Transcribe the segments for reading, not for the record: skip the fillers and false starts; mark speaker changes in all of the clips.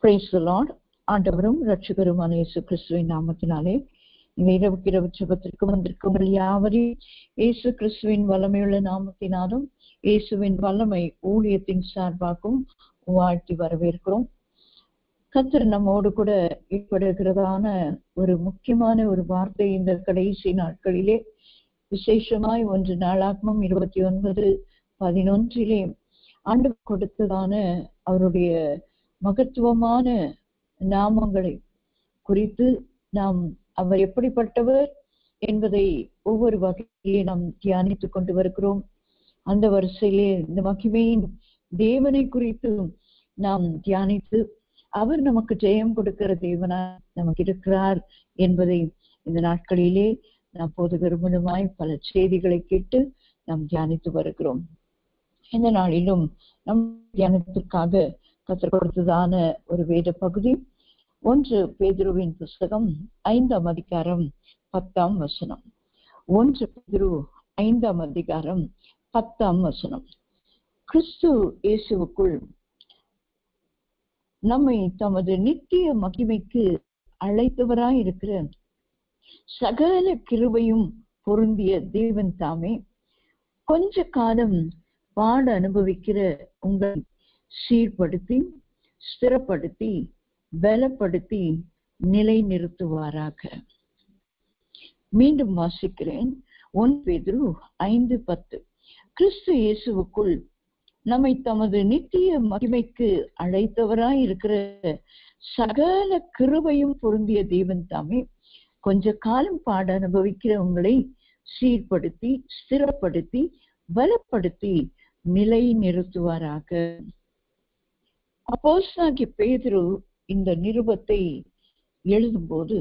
Speaker 1: Praise the Lord. ஆண்டவரும் இரட்சகருமான இயேசு கிறிஸ்துவின் நாமத்தினாலே இந்த இரவு ஜெபத்திற்கு வந்திருக்கும் யாவரையும் இயேசு கிறிஸ்துவின் வல்லமையுள்ள நாமத்தினாலும் இயேசுவின் வல்லமை ஊழியத்தின் சார்பாகவும் வாழ்த்தி வரவேற்கிறோம். கர்த்தர் நம்மோடு கூட ஏற்படுகிறதான ஒரு முக்கியமான ஒரு வார்த்தை இந்த கடைசி நாட்களிலே, விசேஷமாய் 1 நாளாகமம் 29:11 ஆண்டவர் கொடுத்ததான அவருடைய மகத்துவமான நாமங்களை குறித்து நாம் அவர் எப்படிப்பட்டவர் என்பதை ஒவ்வொரு வகையிலே நாம் தியானித்துக் கொண்டு வருகிறோம். அந்த வரிசையிலே இந்த மகிமையின் தேவனை குறித்து நாம் தியானித்து அவர் நமக்கு ஜெயம் கொடுக்கிற தேவனா நமக்கு இருக்கிறார் என்பதை இந்த நாட்களிலே நாம் போதுகிற மூலமாய் பல செய்திகளை கேட்டு நாம் தியானித்து வருகிறோம். இந்த நாளிலும் நம் தியானத்திற்காக கற்றுக் கொடுத்ததான ஒரு வேத பகுதி 1 பேதுருவின் புஸ்தகம் 5ஆம் அதிகாரம் 10ஆம் வசனம். 1 பேதுரு 5ஆம் அதிகாரம் 10ஆம் வசனம். கிறிஸ்து இயேசுவுக்குள் நம்மை தமது நித்திய மகிமைக்கு அழைத்தவராய் இருக்கிற சகல கிருபையும் பொருந்திய தேவன் தாமே கொஞ்ச காலம் பாட அனுபவிக்கிற உங்களை சீர்படுத்தி ஸ்திரப்படுத்தி பலப்படுத்தி நிலை நிறுத்துவாராக. மீண்டும் வாசிக்கிறேன். 1 பேதுரு 5:10. கிறிஸ்து இயேசுவுக்குள் நம்மை தமது நித்திய மகிமைக்கு அழைத்தவராய் இருக்கிற சகல கிருபையும் பொருந்திய தேவன் தாமே கொஞ்ச காலம் பாட அனுபவிக்கிற உங்களை சீர்படுத்தி ஸ்திரப்படுத்தி பலப்படுத்தி நிலை நிறுத்துவாராக. அப்போஸ்தலனாகிய பேதுரு இந்த நிருபத்தை எழுதும்போது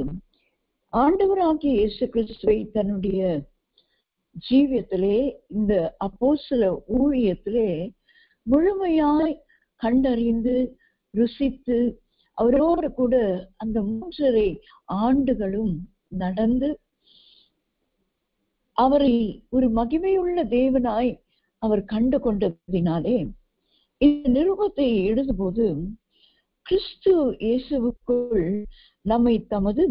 Speaker 1: ஆண்டவராகிய இயேசு கிறிஸ்துவை தன்னுடைய ஜீவியத்திலே, இந்த அப்போஸ்தல ஊழியத்திலே முழுமையாய் கண்டறிந்து ருசித்து அவரோடு கூட அந்த 3.5 ஆண்டுகளும் நடந்து அவரை ஒரு மகிமையுள்ள தேவனாய் அவர் கண்டு கொண்டதினாலே இந்த நிருபத்தை எழுதும்போது கிறிஸ்து இயேசுவுக்குள் நம்மை தமது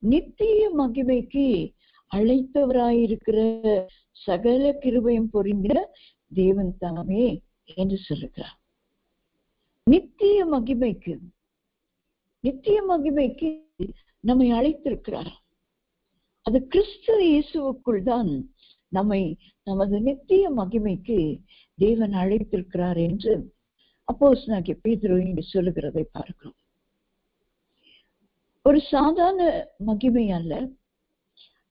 Speaker 1: நித்திய மகிமைக்கு அழைத்தவராயிருக்கிற சகல கிருபையும் பொருந்தின தேவன் தாமே என்று சொல்லுகிறார். நித்திய மகிமைக்கு நம்மை அழைத்திருக்கிறார். அது கிறிஸ்து இயேசுவுக்குள் தான் நம்மை நமது நித்திய மகிமைக்கு தேவன் அழைத்திருக்கிறார் என்று அப்போஸ்தலனாகிய பேதுரு இங்கு சொல்லுகிறதை பார்க்கிறோம். ஒரு சாதாரண மகிமை அல்ல,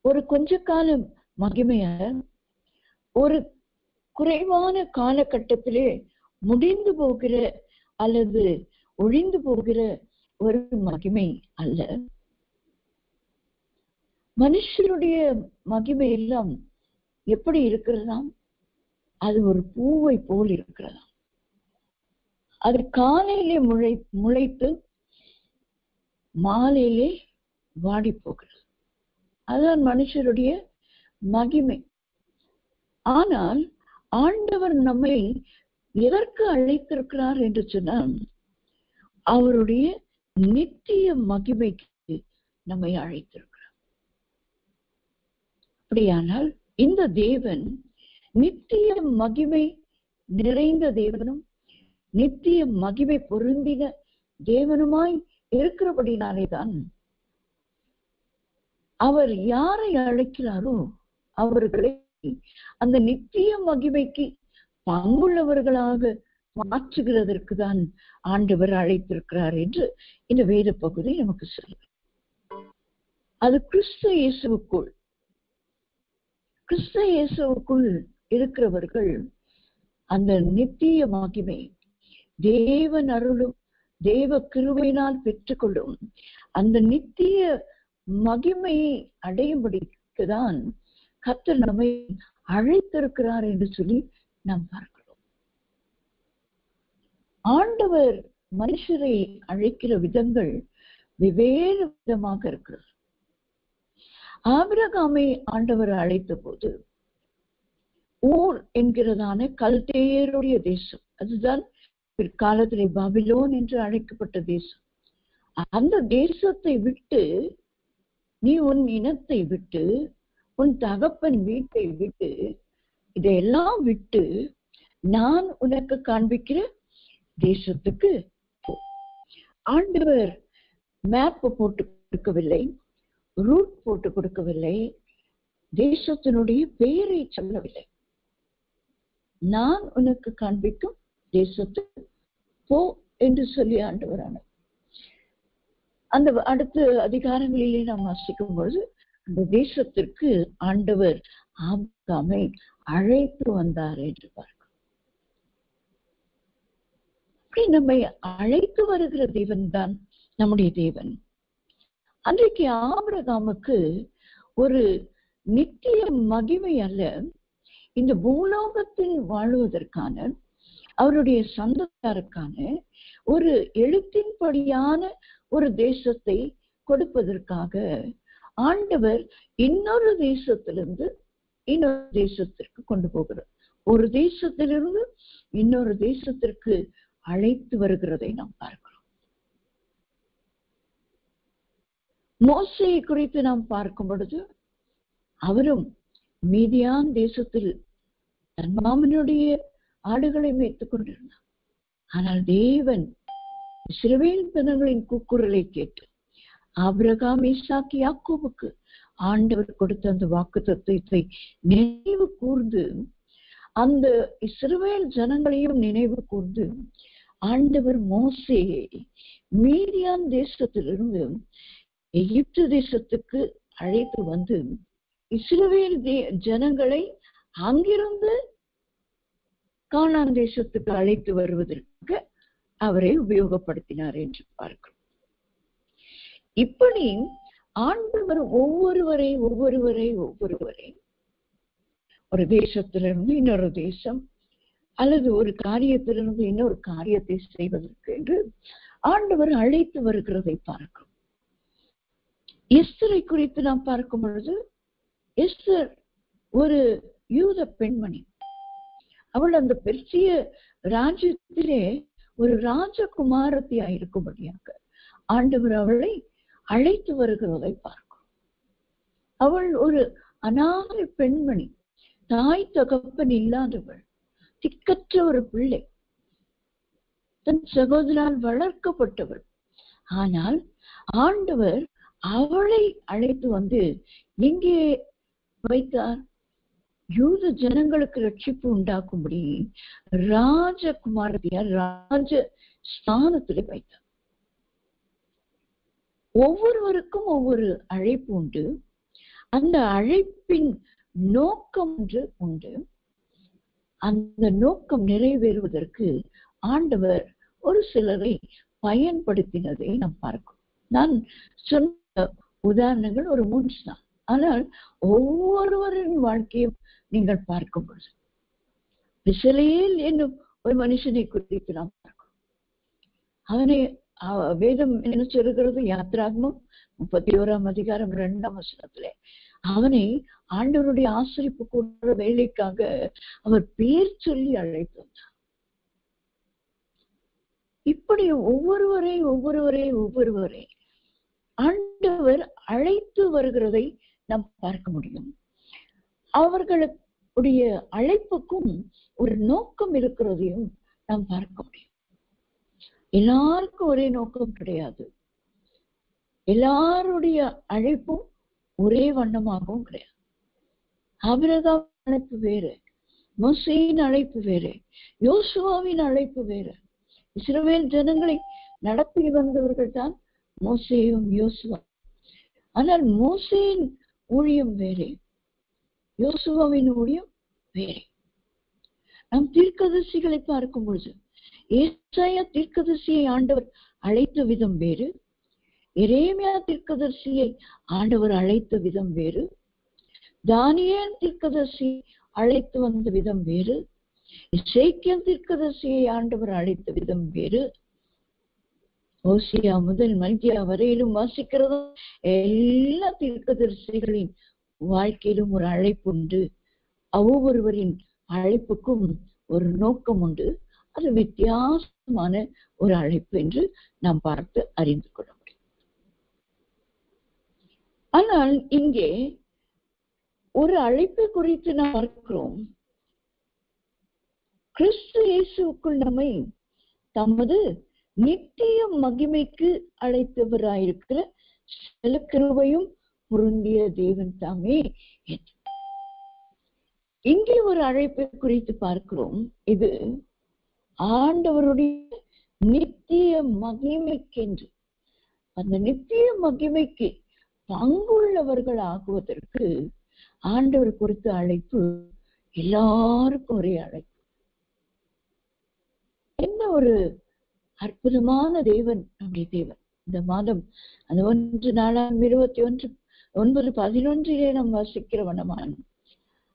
Speaker 1: ஒரு கொஞ்ச கால மகிமை அல்ல, ஒரு குறைவான காலகட்டத்திலே முடிந்து போகிற அல்லது ஒழிந்து போகிற ஒரு மகிமை அல்ல. மனுஷருடைய மகிமை எல்லாம் எப்படி இருக்கிறதாம்? அது ஒரு பூவை போல் இருக்கிறதாம். அது காலையிலே முளைத்து மாலையிலே வாடி போகிறது. அதுதான் மனுஷருடைய மகிமை. ஆனால் ஆண்டவர் நம்மை எதற்கு அழைத்திருக்கிறார் என்று சொன்னால், அவருடைய நித்திய மகிமைக்கு நம்மை அழைத்திருக்கிறார். அப்படியானால் இந்த தேவன் நித்திய மகிமை நிறைந்த தேவனும் நித்திய மகிமை பொருந்தின தேவனுமாய் இருக்கிறபடினாலேதான் அவர் யாரை அழைக்கிறாரோ அவர்களை அந்த நித்திய மகிமைக்கு பங்குள்ளவர்களாக மாற்றுகிறதற்கு தான் ஆண்டவர் அழைத்திருக்கிறார் என்று இந்த வேத பகுதி நமக்கு சொல்லுது. அது கிறிஸ்து இயேசுவுக்குள் இருக்கிறவர்கள் அந்த நித்திய மகிமை தேவன் அருளும் தேவ கிருபையினால் பெற்றுக்கொள்ளும் அந்த நித்திய மகிமையை அடையும்படிக்குதான் கர்த்தர் நம்மை அழைத்திருக்கிறார் என்று சொல்லி நாம் பார்க்கிறோம். ஆண்டவர் மனுஷரை அழைக்கிற விதங்கள் வெவ்வேறு விதமாக இருக்கிறது. ஆபிரகாமை ஆண்டவர் அழைத்த போது ஊர் என்கிறதான கல்தேயருடைய தேசம், அதுதான் பிற்காலத்திலே பாபிலோன் என்று அழைக்கப்பட்ட தேசம், அந்த தேசத்தை விட்டு, நீ உன் இனத்தை விட்டு, உன் தகப்பன் வீட்டை விட்டு, இதையெல்லாம் விட்டு நான் உனக்கு காண்பிக்கிற தேசத்துக்கு போ. ஆண்டவர் மேப் போட்டு கொடுக்கவில்லை, ரூட் போட்டு கொடுக்கவில்லை, தேசத்தினுடைய பெயரை சொல்லவில்லை. நான் உனக்கு காண்பிக்கும் தேசத்துக்கு போ என்று சொல்லி ஆண்டவரான அந்த அடுத்த அதிகாரங்களிலே நாம் வாசிக்கும் பொழுது அந்த தேசத்திற்கு ஆண்டவர் ஆபிரகாமை அழைத்து வந்தார் என்று பார்க்கிறோம். நம்மை அழைத்து வருகிற தேவன் தான் நம்முடைய தேவன். அன்றைக்கு ஆபிரகாமுக்கு ஒரு நித்திய மகிமை அல்ல, இந்த பூலோகத்தில் வாழுவதற்கான, அவருடைய சொந்தக்காருக்கான ஒரு எழுத்தின்படியான ஒரு தேசத்தை கொடுப்பதற்காக ஆண்டவர் இன்னொரு தேசத்திலிருந்து இன்னொரு தேசத்திற்கு கொண்டு போகிறார். ஒரு தேசத்திலிருந்து இன்னொரு தேசத்திற்கு அழைத்து வருகிறதை நாம் பார்க்கிறோம். மோசேயை குறித்து நாம் பார்க்கும் பொழுது அவரும் மீதியான் தேசத்தில் தன் மாமனுடைய ஆடுகளை மேய்த்துக் கொண்டிருந்தார். ஆனால் தேவன் இஸ்ரவேல் ஜனங்களின் கூக்குரலை கேட்டு ஆபிரகாம், ஈசாக்கு, யாக்கோபுக்கு ஆண்டவர் கொடுத்த அந்த வாக்குத்தத்தத்தை நினைவு கூர்ந்து, அந்த இஸ்ரவேல் ஜனங்களையும் நினைவு கூர்ந்து ஆண்டவர் மோசேயை மீதியான் தேசத்திலிருந்து எகிப்து தேசத்துக்கு அழைத்து வந்து இஸ்ரவேல் ஜனங்களை அங்கிருந்து கானான் தேசத்துக்கு அழைத்து வருவதற்கு அவரை உபயோகப்படுத்தினார் என்று பார்க்கிறோம். இப்படி ஆண்டவர் ஒவ்வொருவரை ஒரு தேசத்திலிருந்து இன்னொரு தேசம் அல்லது ஒரு காரியத்திலிருந்து இன்னொரு காரியத்தை செய்வதற்கு என்று ஆண்டவர் அழைத்து வருகிறதை பார்க்கிறோம். எஸ்தரை குறித்து நாம் பார்க்கும் பொழுது, எஸ்தர் ஒரு யூத பெண்மணி. அவள் அந்த பெர்சிய ராஜ்யத்திலே ஒரு ராஜகுமாரத்தியா இருக்கும்படியாக ஆண்டவர் அவளை அழைத்து வருகிறதை பார்க்கிறோம். அவள் ஒரு அநாதை பெண்மணி, தாய் தகப்பன் இல்லாதவள், திக்கற்ற ஒரு பிள்ளை, தன் சகோதரால் வளர்க்கப்பட்டவள். ஆனால் ஆண்டவர் அவளை அழைத்து வந்து எங்கே வைத்தார்? யூத ஜனங்களுக்கு ரட்சிப்பு உண்டாக்கும்படி ராஜகுமாரத்தியார் ராஜ ஸ்தானத்திலே வைத்தார். ஒவ்வொருவருக்கும் ஒவ்வொரு அழைப்பு உண்டு. அந்த அழைப்பின் நோக்கம் உண்டு. அந்த நோக்கம் நிறைவேறுவதற்கு ஆண்டவர் ஒரு சிலரை பயன்படுத்தினதை நாம் பார்க்கிறோம். நான் சொன்ன உதாரணங்கள் ஒரு 3 தான். ஆனால் ஒவ்வொருவரின் வாழ்க்கையும் நீங்கள் பார்க்கும் பொழுது பிசலேல் என்னும் ஒரு மனுஷனை குறித்து நாம் பார்க்கிறோம். அவனை வேதம் என்ன சொல்கிறது? யாத்ராகமம் 31ஆம் அதிகாரம் 2ஆம் வசனத்திலே அவனை ஆண்டவருடைய ஆசரிப்பு கூடுற வேலைக்காக அவர் பேர் சொல்லி அழைத்து வந்தார். இப்படி ஒவ்வொருவரை ஆண்டவர் அழைத்து வருகிறதை நாம் பார்க்க முடியும். அவர்களுடைய அழைப்புக்கும் ஒரு நோக்கம் இருக்கிறதையும் நாம் பார்க்க முடியும். எல்லாருக்கும் ஒரே நோக்கம் கிடையாது. எல்லாருடைய அழைப்பும் ஒரே வண்ணமாகவும் கிடையாது. ஆபிரகாம் அழைப்பு வேறு, மோசேயின் அழைப்பு வேறு, யோசுவாவின் அழைப்பு வேறு. இஸ்ரவேல் ஜனங்களை நடத்தி வந்தவர்கள் தான் மோசேயும் யோசுவா. ஆனால் மோசேயின் ஊழியம் வேறே, யோசுவாவின் ஊழியம் வேறே. நாம் தீர்க்கதரிசிகளை பார்க்கும் பொழுது ஏசாயா தீர்க்கதரிசியை ஆண்டவர் அழைத்த விதம் வேறு, எரேமியா தீர்க்கதரிசியை ஆண்டவர் அழைத்த விதம் வேறு, தானியேல் தீர்க்கதரிசி அழைத்து வந்த விதம் வேறு, எசேக்கியேல் தீர்க்கதரிசியை ஆண்டவர் அழைத்த விதம் வேறு. ஓசியா முதல் மல்கியா வரையிலும் வாசிக்கிறதும் எல்லா தீர்க்கதரிசிகளின் வாழ்க்கையிலும் ஒரு அழைப்பு உண்டு. ஒவ்வொருவரின் அழைப்புக்கும் ஒரு நோக்கம் உண்டு. அது வித்தியாசமான ஒரு அழைப்பு என்று நாம் பார்த்து அறிந்து கொள்ள முடியும். ஆனால் இங்கே ஒரு அழைப்பை குறித்து நாம் பார்க்கிறோம். கிறிஸ்து இயேசுக்குள் நம்மை தமது நித்திய மகிமைக்கு அழைத்தவராயிருக்கிற சில கிருபையும் பொருந்திய தேவன் தாமே. இங்கே ஒரு அழைப்பை குறித்து பார்க்கிறோம். இது ஆண்டவருடைய நித்திய மகிமைக்கென்று, அந்த நித்திய மகிமைக்கு பங்குள்ளவர்கள் ஆகுவதற்கு ஆண்டவர் குறித்த அழைப்பு எல்லாருக்கும் ஒரே அழைப்பு. என்ன ஒரு அற்புதமான தேவன் நம்முடைய தேவன். இந்த மாதம் அந்த 1/4/21 நாம் வாசிக்கிற வண்ணமான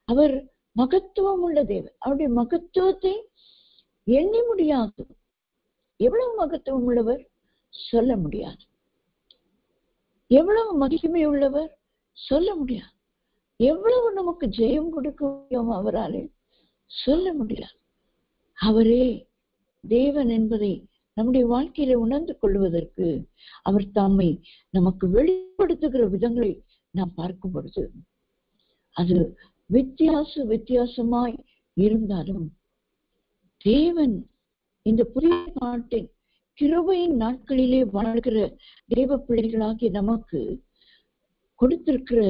Speaker 1: அவர் மகத்துவம் உள்ள தேவன். அவருடைய மகத்துவத்தை எண்ணி முடியாது. எவ்வளவு மகத்துவம் உள்ளவர் சொல்ல முடியாது. எவ்வளவு மகிமை உள்ளவர் சொல்ல முடியாது. எவ்வளவு நமக்கு ஜெயம் கொடுக்க முடியும் அவராலே சொல்ல முடியாது. அவரே தேவன் என்பதை நம்முடைய வாழ்க்கையில உணர்ந்து கொள்வதற்கு அவர் தம்மை நமக்கு வெளிப்படுத்துகிற விதங்களை நாம் பார்க்கும் பொழுது அது வித்தியாசமாய் இருந்தாலும் தேவன் இந்த புதிய நாட்டின் கிருபையின் நாட்களிலே வாழ்கிற தேவ பிள்ளைகளாகி நமக்கு கொடுத்திருக்கிற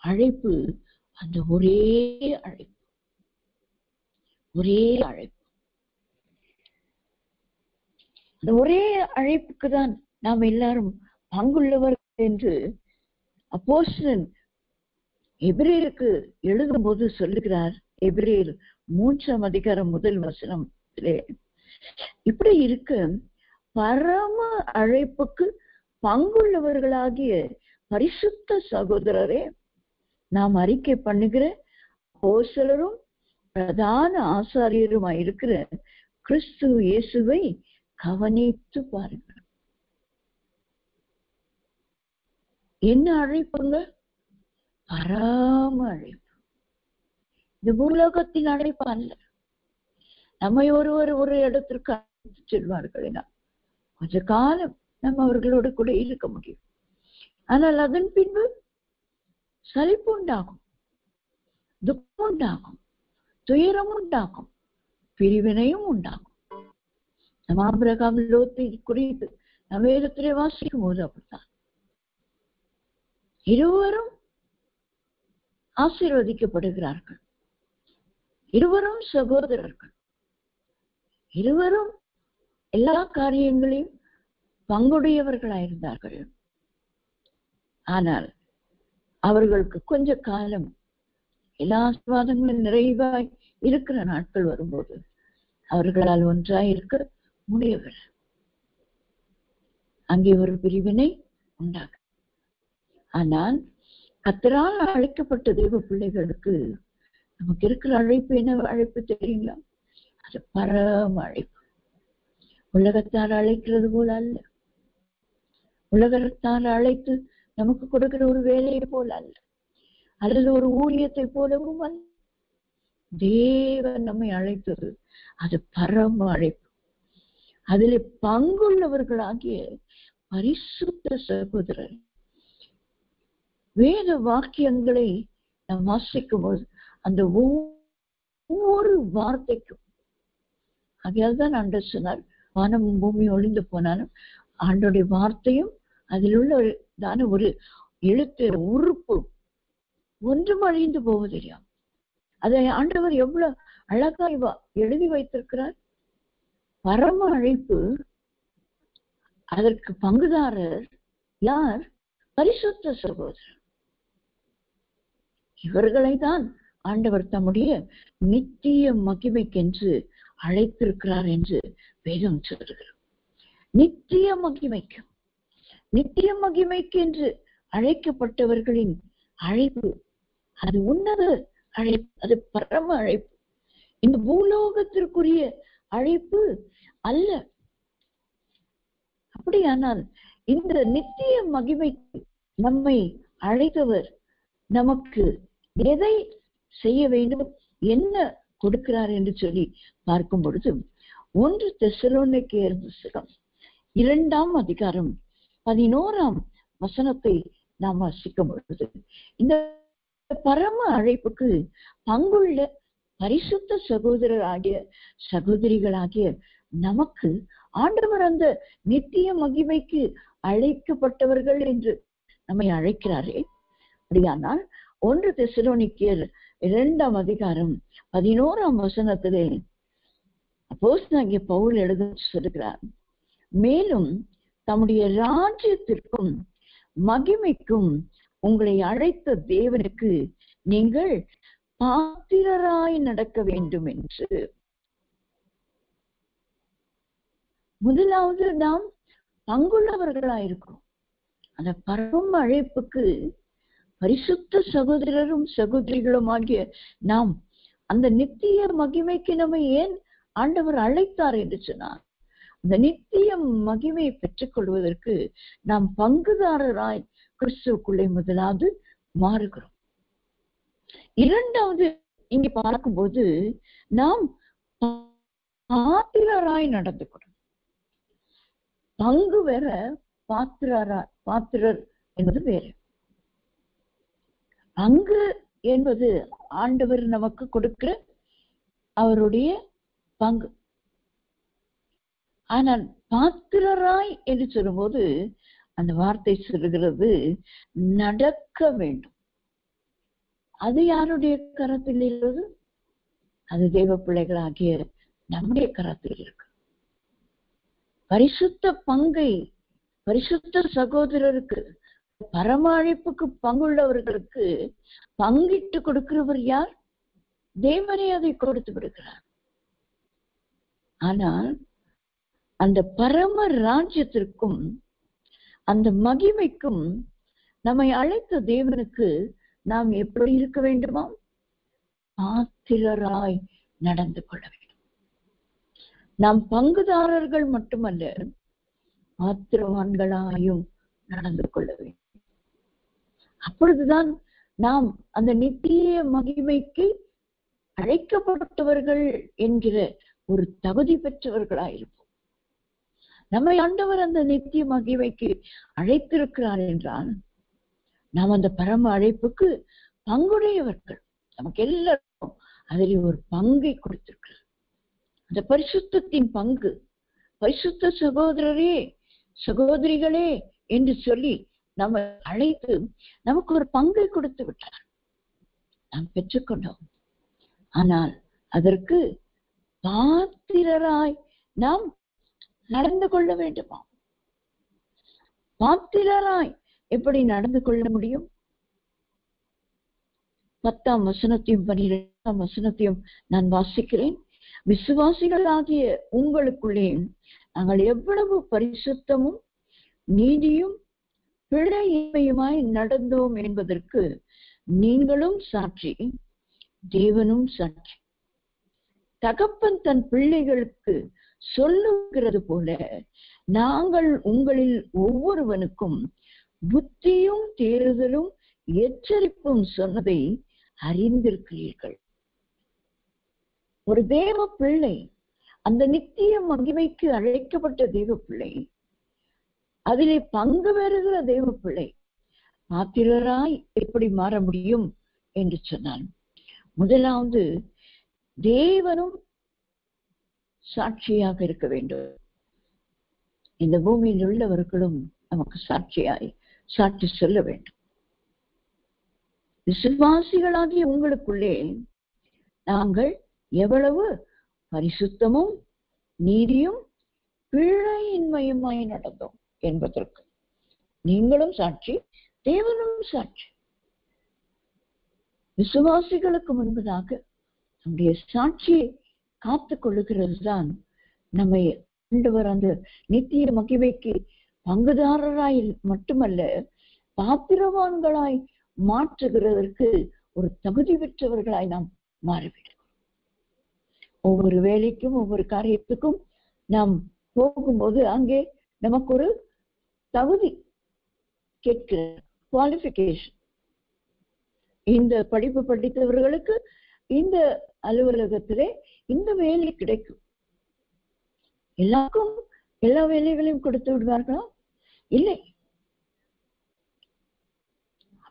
Speaker 1: அழைப்பு அந்த ஒரே அழைப்பு. அந்த ஒரே அழைப்புக்கு தான் நாம் எல்லாரும் பங்குள்ளவர்கள் என்று அப்போஸ்தலன் எபிரேயருக்கு எழுதும் போது சொல்லுகிறார். எபிரேயர் 3:1 இப்படி இருக்க பரம அழைப்புக்கு பங்குள்ளவர்களாகிய பரிசுத்த சகோதரரே, நாம் அறிக்கை பண்ணுகிற அப்போஸ்தலரும் பிரதான ஆசாரியருமாயிருக்கிற கிறிஸ்து இயேசுவை கவனித்து பாருங்கள். என்ன அழைப்புங்க? பரம அழைப்பு. இந்த பூலோகத்தின் அழைப்பு அல்ல. நம்மை ஒருவர் ஒரு இடத்திற்கு அழைத்து செல்வார்கள், கொஞ்ச காலம் நம்ம அவர்களோடு கூட இருக்க முடியும். ஆனால் அதன் பின்பு சலிப்பு உண்டாகும், துக்கம் உண்டாகும், துயரம் உண்டாகும், பிரிவினையும் உண்டாகும். நம்ம ஆபிரகாம் லோத்தை குறித்து நம்ம வேதத்திலே வாசிக்கும் போது அப்படித்தான். இருவரும் ஆசீர்வதிக்கப்படுகிறார்கள். இருவரும் சகோதரர்கள். இருவரும் எல்லா காரியங்களையும் பங்குடையவர்களாயிருந்தார்கள். ஆனால் அவர்களுக்கு கொஞ்ச காலம் எல்லா ஆசீர்வாதங்களும் நிறைவாய் இருக்கிற நாட்கள் வரும்போது அவர்களால் ஒன்றாய் இருக்க முடியவில்லை. அங்கே ஒரு பிரிவினை உண்டாகும். ஆனால் கர்த்தரால் அழைக்கப்பட்ட தேவ பிள்ளைகளுக்கு நமக்கு இருக்கிற அழைப்பு என்ன அழைப்பு தெரியுங்களா? அது பரம அழைப்பு. உலகத்தால் அழைக்கிறது போல அல்ல. உலகத்தால் அழைத்து நமக்கு கொடுக்கிற ஒரு வேலையை போல அல்ல, அல்லது ஒரு ஊழியத்தை போலவும் அல்ல. தேவன் நம்மை அழைத்தது அது பரம அழைப்பு. அதில் பங்குள்ளவர்களாகிய பரிசுத்த சகோதரர். வேத வாக்கியங்களை நாம் வாசிக்கும் போது அந்த ஒவ்வொரு வார்த்தைக்கும், ஆகையால்தான் ஆண்டவர் சொன்னார், வானமும் பூமி ஒளிந்து போனாலும் ஆண்டோடைய வார்த்தையும் அதில் உள்ளதான ஒரு எழுத்து உறுப்பு ஒன்றும் அழிந்து போவதில்லையா. அதை ஆண்டவர் எவ்வளவு அழகாய் எழுதி வைத்திருக்கிறார். பரம அழைப்பு. அதற்கு பங்குதாரர் யார்? பரிசுத்த சகோதரர். இவர்களை தான் ஆண்டவர் தம்முடைய நித்திய மகிமைக்கென்று அழைத்திருக்கிறார் என்று வேதம் சொல்கிறார். நித்திய மகிமைக்கு என்று அழைக்கப்பட்டவர்களின் அழைப்பு அது உன்னத அழைப்பு, அது பரம அழைப்பு. இந்த பூலோகத்திற்குரிய அழைப்பு அல்ல. அப்படியானால் இந்த நித்திய மகிமைக்கு நம்மை அழைத்தவர் நமக்கு எதை செய்ய வேண்டும், என்ன கொடுக்கிறார் என்று சொல்லி பார்க்கும் பொழுது 1 தெசலோனிக்கேயர் புத்தகம் 2-ம் அதிகாரம் 11-ம் வசனத்தை நாம் வாசிக்கும் பொழுது இந்த பரம அழைப்புக்கு பங்குள்ள பரிசுத்த சகோதரராகிய சகோதரிகளாகிய நமக்கு ஆண்டவர் அந்த நித்திய மகிமைக்கு அழைக்கப்பட்டவர்கள் என்று நம்மை அழைக்கிறாரே. அப்படியானால் 1 தெசலோனிக்கேயர் 2ஆம் அதிகாரம் 11ஆம் வசனத்திலே அப்போஸ்தலனாகிய பவுல் எழுத சொல்கிறார், மேலும் தம்முடைய ராஜ்யத்திற்கும் மகிமைக்கும் உங்களை அழைத்த தேவனுக்கு நீங்கள் பாத்திரராய் நடக்க வேண்டும் என்று. முதலாவது நாம் பங்குள்ளவர்களாயிருக்கிறோம். அந்த பரம அழைப்புக்கு பரிசுத்த சகோதரரும் சகோதரிகளும் ஆகிய நாம் அந்த நித்திய மகிமைக்கு நம்ம ஏன் ஆண்டவர் அழைத்தார் என்று சொன்னார். அந்த நித்திய மகிமையை பெற்றுக் கொள்வதற்கு நாம் பங்குதாரராய் கிறிஸ்துவுக்குள்ளே முதலாவது மாறுகிறோம். இரண்டாவது இங்க பார்க்கும்போது நாம் பாத்திரராய் நடந்து கொள்ளும். பங்கு வேற, பாத்திரர் என்பது வேறு. பங்கு என்பது ஆண்டவர் நமக்கு கொடுக்கிற அவருடைய பங்கு. ஆனால் பாத்திரராய் என்று சொல்லும்போது அந்த வார்த்தை சொல்லுகிறது நடக்க வேண்டும். அது யாருடைய கரத்தில் இருக்கிறது? அது தேவ பிள்ளைகளாகிய நம்முடைய கரத்தில் இருக்கு. பரிசுத்த பங்கை பரிசுத்த சகோதரருக்கு, பரம அழைப்புக்கு பங்குள்ளவர்களுக்கு பங்கிட்டு கொடுக்கிறவர் யார்? தேவனே அதை கொடுத்து விடுகிறார். ஆனால் அந்த பரம ராஜ்யத்திற்கும் அந்த மகிமைக்கும் நம்மை அழைத்த தேவனுக்கு நாம் எப்படி இருக்க வேண்டுமா? பாத்திரராய் நடந்து கொள்ள வேண்டும். நாம் பங்குதாரர்கள் மட்டுமல்ல, பாத்திரவான்களாயும் நடந்து கொள்ள வேண்டும். அப்பொழுதுதான் நாம் அந்த நித்திய மகிமைக்கு அழைக்கப்பட்டவர்கள் என்கிற ஒரு தகுதி பெற்றவர்களாயிருப்போம். நம்மை ஆண்டவர் அந்த நித்திய மகிமைக்கு அழைத்திருக்கிறார் என்றால் நாம் அந்த பரம அழைப்புக்கு பங்குடையவர்கள். நமக்கு எல்லாருக்கும் அதில் ஒரு பங்கை கொடுத்திருக்கிறார். அந்த பரிசுத்தத்தின் பங்கு, பரிசுத்த சகோதரரே சகோதரிகளே என்று சொல்லி நம்ம அழைத்து நமக்கு ஒரு பங்கை கொடுத்து விட்டார். நாம் பெற்றுக்கொண்டோம். ஆனால் அதற்கு பாத்திரராய் நாம் நடந்து கொள்ள வேண்டுமா? பாத்திரராய் எப்படி நடந்து கொள்ள முடியும்? 10ஆம் வசனத்தையும் 12ஆம் வசனத்தையும் நான் வாசிக்கிறேன். விசுவாசிகளாகிய உங்களுக்குள்ளே நாங்கள் எவ்வளவு பரிசுத்தமும் நீதியும் பிழையுமாய் நடந்தோம் என்பதற்கு நீங்களும் சாட்சி, தேவனும் சாட்சி. தகப்பன் தன் பிள்ளைகளுக்கு சொல்லுகிறது போல நாங்கள் உங்களில் ஒவ்வொருவனுக்கும் புத்தியும் தேறுதலும் எச்சரிப்பும் சொன்னதை அறிந்திருக்கிறீர்கள். ஒரு தேவ பிள்ளை, அந்த நித்திய மகிமைக்கு அழைக்கப்பட்ட தேவ பிள்ளை, அதிலே பங்கு பெறுகிற தேவ பிள்ளை பாத்திரராய் எப்படி மாற முடியும் என்று சொன்னான். முதலாவது தேவனும் சாட்சியாக இருக்க வேண்டும். இந்த பூமியில் உள்ளவர்களும் நமக்கு சாட்சி சொல்ல வேண்டும். விசுவாசிகளாகிய உங்களுக்குள்ளே நாங்கள் எவ்வளவு பரிசுத்தமும் நீதியும் பிழையின்மையுமாய் நடந்தோம் என்பதற்கு நீங்களும் சாட்சி, தேவனும் சாட்சி. விசுவாசிகளுக்கு முன்பதாக நம்முடைய சாட்சியை காத்துக் கொள்ளுகிறது தான் நம்மை ஆண்டவர் அந்த நித்திய மகிமைக்கு பங்குதாரராய் மட்டுமல்ல பாத்திரவான்களாய் மாற்றுகிறதற்கு ஒரு தகுதி பெற்றவர்களாய் நாம் மாறிவிடும். ஒவ்வொரு வேலைக்கும் ஒவ்வொரு காரியத்துக்கும் நாம் போகும்போது அங்கே நமக்கு ஒரு தகுதி கேட்கிற குவாலிஃபிகேஷன். இந்த படிப்பு படித்தவர்களுக்கு இந்த அலுவலகத்திலே இந்த வேலை கிடைக்கும். எல்லாருக்கும் எல்லா வேலைகளையும் கொடுத்து விடுவார்களா? இல்லை.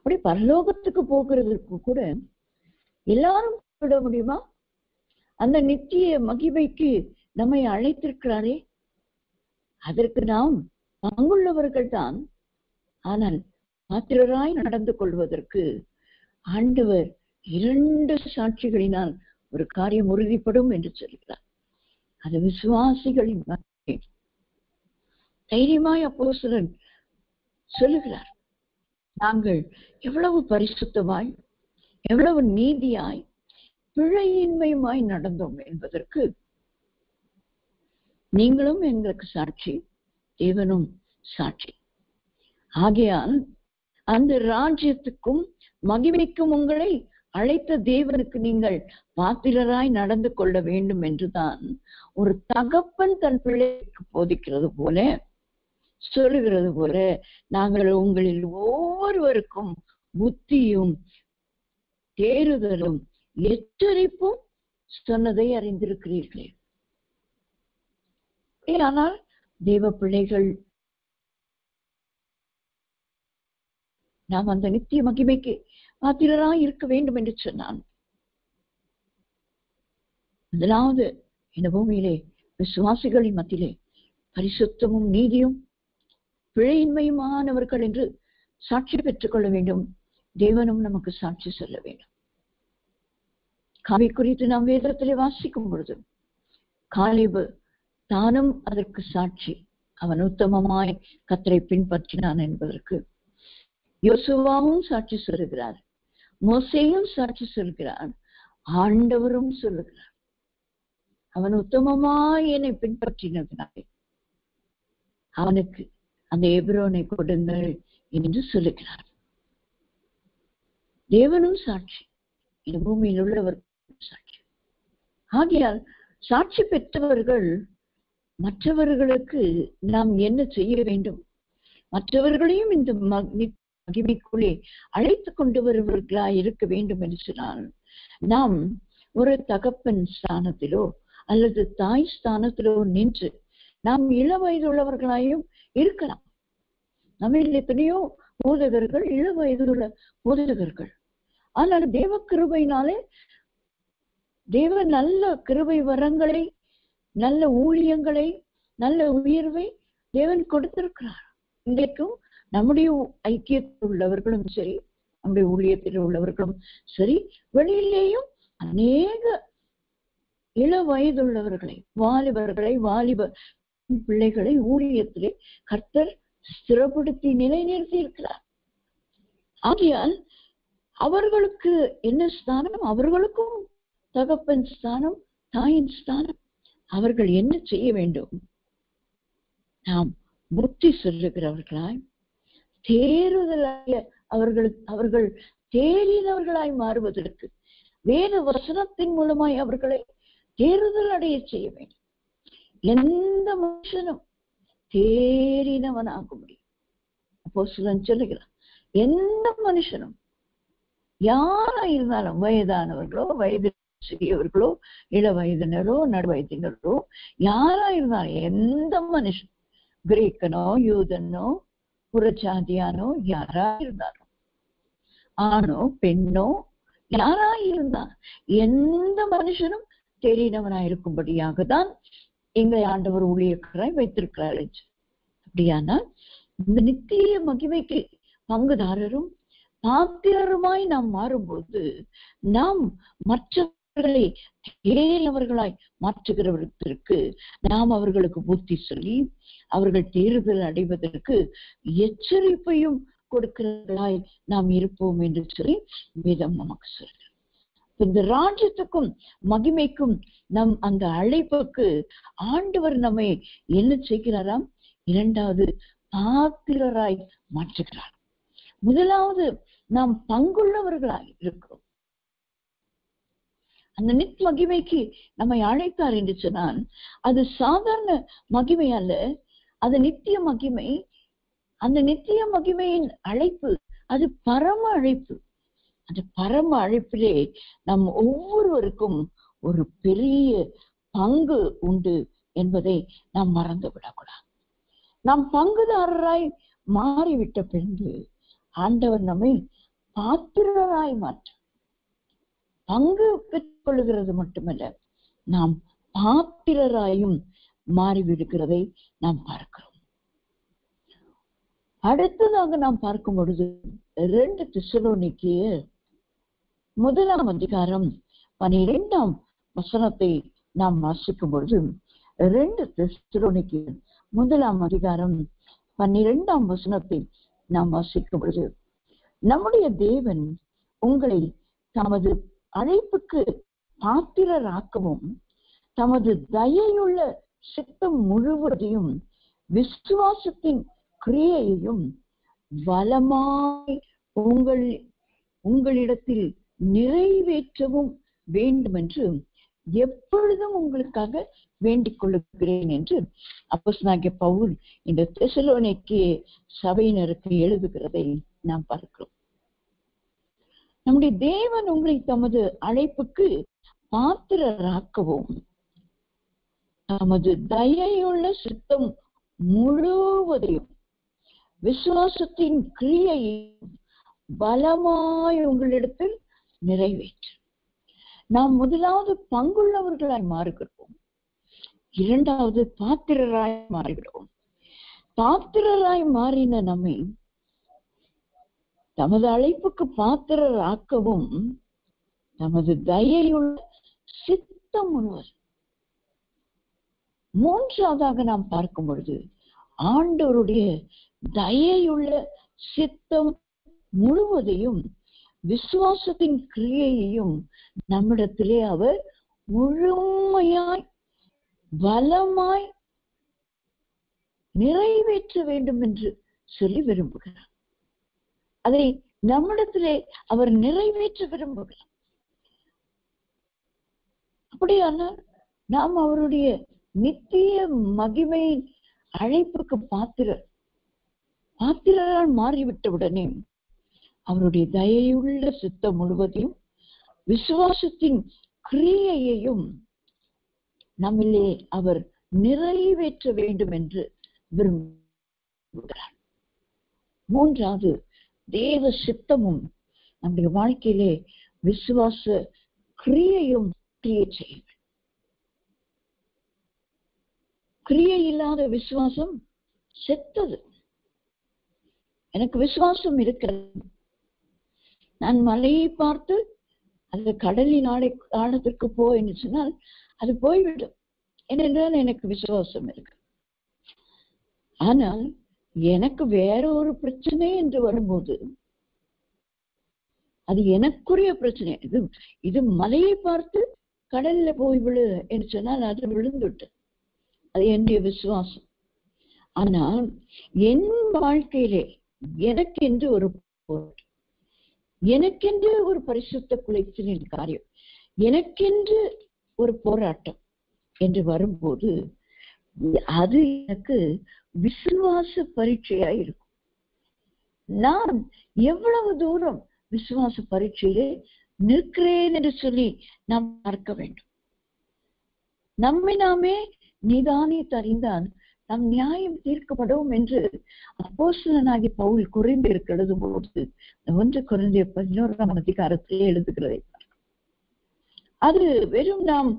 Speaker 1: அப்படி பரலோகத்துக்கு போகிறதுக்கு கூட எல்லாரும் விட முடியுமா? அந்த நித்திய மகிமைக்கு நம்மை அழைத்திருக்கிறாரே, அதற்கு நாம் பங்குள்ளவர்கள் தான். ஆனால் பாத்திரராய் நடந்து கொள்வதற்கு ஆண்டவர் 2 சாட்சிகளினால் ஒரு காரியம் உறுதிப்படும் என்று சொல்கிறார். அது விசுவாசிகளின் தைரியமாய் அப்போஸ்தலன் சொல்லுகிறார். நாங்கள் எவ்வளவு பரிசுத்தமாய், எவ்வளவு நீதியாய், பிழையின்மையுமாய் நடந்தோம் என்பதற்கு நீங்களும் எங்களுக்கு சாட்சி, தேவனும் சாட்சி. ஆகையால் அந்த ராஜ்யத்துக்கும் மகிமைக்கும் உங்களை அழைத்த தேவனுக்கு நீங்கள் பாத்திரராய் நடந்து கொள்ள வேண்டும் என்றுதான் ஒரு தகப்பன் தன் பிள்ளைக்கு போதிக்கிறது போல, சொல்லுகிறது போல, நாங்கள் உங்களில் ஒவ்வொருவருக்கும் புத்தியும் தேறுதலும் எச்சரிப்பும் சொன்னதை அறிந்திருக்கிறீர்களே. ஆனால் தேவ பிள்ளைகள் நாம் அந்த நித்திய மகிமைக்கு பாத்திரராய் இருக்க வேண்டும் என்று சொன்னான். முதலாவது இந்த பூமியிலே விசுவாசிகளின் மத்தியிலே பரிசுத்தமும் நீதியும் பிழையின்மையுமானவர்கள் என்று சாட்சி பெற்றுக் கொள்ள வேண்டும். தேவனும் நமக்கு சாட்சி சொல்ல வேண்டும். காலை குறித்து நாம் வேதத்திலே வாசிக்கும் பொழுது காலேபு தானும் அதற்கு சாட்சி. அவன் உத்தமமாய் கர்த்தரை பின்பற்றினான் என்பதற்கு யோசுவாவும் சாட்சி சொல்லுகிறார், மோசேயும் சாட்சி சொல்கிறார், ஆண்டவரும் சொல்லுகிறார். அவன் உத்தமமாய் என்னை பின்பற்றினதுனாலே அவனுக்கு அந்த எபிரோனை கொடுங்கள் என்று சொல்லுகிறார். தேவனும் சாட்சி, இந்த பூமியில் உள்ளவர் சாட்சி. ஆகையால் சாட்சி பெற்றவர்கள் மற்றவர்களுக்கு நாம் என்ன செய்ய வேண்டும், மற்றவர்களையும் இந்த மகிமைக்குள்ளே அழைத்து கொண்டு வருவர்களாய் இருக்க வேண்டும் என்று சொன்னால், நாம் ஒரு தகப்பன் ஸ்தானத்திலோ அல்லது தாய் ஸ்தானத்திலோ நின்று நாம் இள வயதுள்ளவர்களாயும் இருக்கலாம். நம்ம எத்தனையோ போதகர்கள் இள வயதுள்ள போதகர்கள். ஆனால் தேவ கிருபையினாலே தேவ நல்ல கிருபை வரங்களை, நல்ல ஊழியங்களை, நல்ல உயர்வை தேவன் கொடுத்திருக்கிறார். இன்றைக்கும் நம்முடைய ஐக்கியத்தில் உள்ளவர்களும் சரி, நம்முடைய ஊழியத்தில் உள்ளவர்களும் சரி, வெளியிலேயும் அநேக இள வயதுள்ளவர்களை, வாலிபர்களை, வாலிப பிள்ளைகளை ஊழியத்திலே கர்த்தர் ஸ்திரப்படுத்தி நிலைநிறுத்தி இருக்கிறார். ஆகையால் அவர்களுக்கு என்ன ஸ்தானம்? அவர்களுக்கும் தகப்பன் ஸ்தானம், தாயின் ஸ்தானம். அவர்கள் என்ன செய்ய வேண்டும்? நாம் புத்தி சொல்லுகிறவர்களாய், தேறுதலாக அவர்கள் தேறினவர்களாய் மாறுவதற்கு வேத வசனத்தின் மூலமாய் அவர்களை தேறுதல் அடைய செய்ய வேண்டும். எந்த மனுஷனும் தேறினவனாக முடியும். அப்போஸ்தலன் சொல்லுகிறார், எந்த மனுஷனும் யாரா இருந்தாலும், வயதானவர்களோ, வயது சிறியவர்களோ, இள வயதினரோ, நடுவயதினரோ, யாரா இருந்தாலும், எந்த மனுஷன், கிரேக்கனோ, யூதனோ, புறஜாதியானோ, யாரா இருந்தாலும், ஆணோ பெண்ணோ, யாரா இருந்தால், எந்த மனுஷனும் தெரிந்தவனாயிருக்கும்படியாக தான் எங்களை ஆண்டவர் ஊழியக்காராய் வைத்திருக்கிறார். அப்படியானால் இந்த நித்திய மகிமைக்கு பங்குதாரரும் பாத்திரருமாய் நாம் மாறும்போது நாம் மற்றவர்களை தேறியவர்களாய் மாற்றுகிறவர்களுக்கு நாம் அவர்களுக்கு புத்தி சொல்லி அவர்கள் தேறுதல் அடைவதற்கு எச்சரிப்பையும் கொடுக்கிறவர்களாய் நாம் இருப்போம் என்று சொல்லி வேதம் நமக்கு சொல்கிறது. இந்த ராஜ்யத்துக்கும் மகிமைக்கும் நம் அந்த அழைப்புக்கு ஆண்டவர் நம்மை என்ன செய்கிறாராம்? இரண்டாவது பாத்திரராய் மாற்றுகிறார். முதலாவது நாம் பங்குள்ளவர்களாய் இருக்கிறோம். அந்த நித்திய மகிமைக்கு நம்மை அழைத்தார் என்று சொன்னால் அது சாதாரண மகிமை அல்ல, அது நித்திய மகிமை. அந்த நித்திய மகிமையின் அழைப்பு அது பரம அழைப்பு. அந்த பரம அழைப்பிலே நம் ஒவ்வொருவருக்கும் ஒரு பெரிய பங்கு உண்டு என்பதை நாம் மறந்து விடக்கூடாது. நாம் பங்குதாரராய் மாறிவிட்ட பின்பு ஆண்டவர் நம்மை பாத்திரராய் மாற்ற, பங்கு பெற்றுக் கொள்ளுகிறது மட்டுமல்ல, நாம் பாத்திரராயும் மாறிவிடுகிறதை நாம் பார்க்கிறோம். அடுத்ததாக நாம் பார்க்கும் பொழுது 2 தெசலோனிக்கேயர் 1 அதிகாரம் 12 வசனத்தை நாம் வாசிக்கும் பொழுது, 2 தெசலோனிக்கேயர் 1 அதிகாரம் 12 வசனத்தை நாம் வாசிக்கும் பொழுது, நம்முடைய தேவன் உங்களை தமது அழைப்புக்கு பாத்திரராக்கவும் தமது தயையுள்ள சித்தம் முழுவதையும் விசுவாசத்தின் கிரியையையும் வலமாய் உங்களிடத்தில் நிறைவேற்றவும் வேண்டும் என்று எப்பொழுதும் உங்களுக்காக வேண்டிக் கொள்ளுகிறேன் என்று அப்போஸ்தலனாகிய பவுல் இந்த தெசலோனிக்கே சபையினருக்கு எழுதுகிறதை நாம் பார்க்கிறோம். நம்முடைய தேவன் உங்களை தமது அழைப்புக்கு பாத்திரராக்கவும் தமது தயையுள்ள சித்தம் முழுவதையும் விசுவாசத்தின் கிரியையை பலமாய் உங்களிடத்தில் நிறைவேற்று. நாம் முதலாவது பங்குள்ளவர்களாய் மாறுகிறோம், 2வது பாத்திரராய் மாறுகிறோம். பாத்திரராய் மாறின நம்மை தமது அழைப்புக்கு பாத்திரராக்கவும் தமது தயையுள்ள சித்தம் முழுவதும். 3வதாக நாம் பார்க்கும் பொழுது, ஆண்டவருடைய தயையுள்ள சித்தம் முழுவதையும் விசுவாசத்தின் கிரியையையும் நம்மிடத்திலே அவர் முழுமையாய் பலமாய் நிறைவேற்ற வேண்டும் என்று சொல்லி விரும்புகிறார். அதை நம்மிடத்திலே அவர் நிறைவேற்ற விரும்புகிறார். அப்படியானால் நாம் அவருடைய நித்திய மகிமையின் அழைப்புக்கு பாத்திரரால் மாறிவிட்டவுடனே அவருடைய தயையுள்ள சித்தம் முழுவதையும் விசுவாசத்தின் கிரியையையும் நம்மிலே அவர் நிறைவேற்ற வேண்டும் என்று விரும்புகிறார். 3வது, தேவ சித்தமும் நம்முடைய வாழ்க்கையிலே விசுவாச கிரியையும் கிரியை செய்ய. கிரியை இல்லாத விசுவாசம் செத்தது. எனக்கு விசுவாசம் இருக்கிறது, நான் மலையை பார்த்து அது கடலின் ஆழத்திற்கு போ என்று சொன்னால் அது போய்விடும், ஏனென்றால் எனக்கு விசுவாசம் இருக்கு. ஆனால் எனக்கு வேற ஒரு பிரச்சனை என்று வரும்போது அது எனக்குரிய பிரச்சனை. இது மலையை பார்த்து கடல்ல போய் விழு என்று சொன்னால் அது விழுந்துட்டு, அது என்னுடைய விசுவாசம். ஆனால் என் வாழ்க்கையிலே எனக்கென்று ஒரு போராட்டம், எனக்கென்று ஒரு பரிசுத்த குலைச்சலின் காரியம், எனக்கென்று ஒரு போராட்டம் என்று வரும்போது அது எனக்கு விசுவாச பரீட்சையாய் இருக்கும். நான் எவ்வளவு தூரம் விசுவாச பரீட்சையிலே நிற்கிறேன் என்று சொல்லி நாம் பார்க்க வேண்டும். நம்மை நாமே நிதானித்தறிந்தால் நம் நியாயம் தீர்க்கப்படும் என்று அப்போஸ்தலனாகிய பவுல் கொரிந்தியருக்கு எழுதும் போது 1 கொரிந்தியர் 11 அதிகாரத்திலே எழுதுகிறதை. அது வெறும் நாம்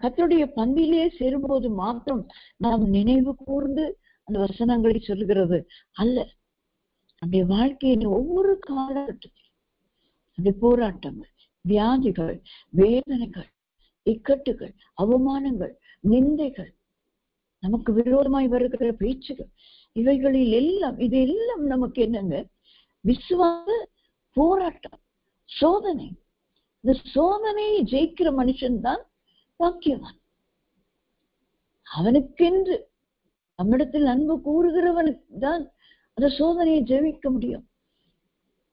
Speaker 1: கர்த்தருடைய பந்தியிலே சேரும்போது மாத்திரம் நாம் நினைவு கூர்ந்து அந்த வசனங்களை சொல்லுகிறது அல்ல. நம்முடைய வாழ்க்கையின் ஒவ்வொரு காலகட்டத்திலும் நம்முடைய போராட்டங்கள், வியாதிகள், வேதனைகள், இக்கட்டுகள், அவமானங்கள், நிந்தைகள், நமக்கு விரோதமாய் வருகிற பேச்சுகள், இவைகளில் எல்லாம் இதெல்லாம் நமக்கு என்னங்க? விசுவாச போராட்டம், சோதனை. இந்த சோதனையை ஜெயிக்கிற மனுஷன் தான் பாக்கியவான். அவனுக்கென்று நம்மிடத்தில் அன்பு கூறுகிறவனுக்கு தான் அந்த சோதனையை ஜெயிக்க முடியும்.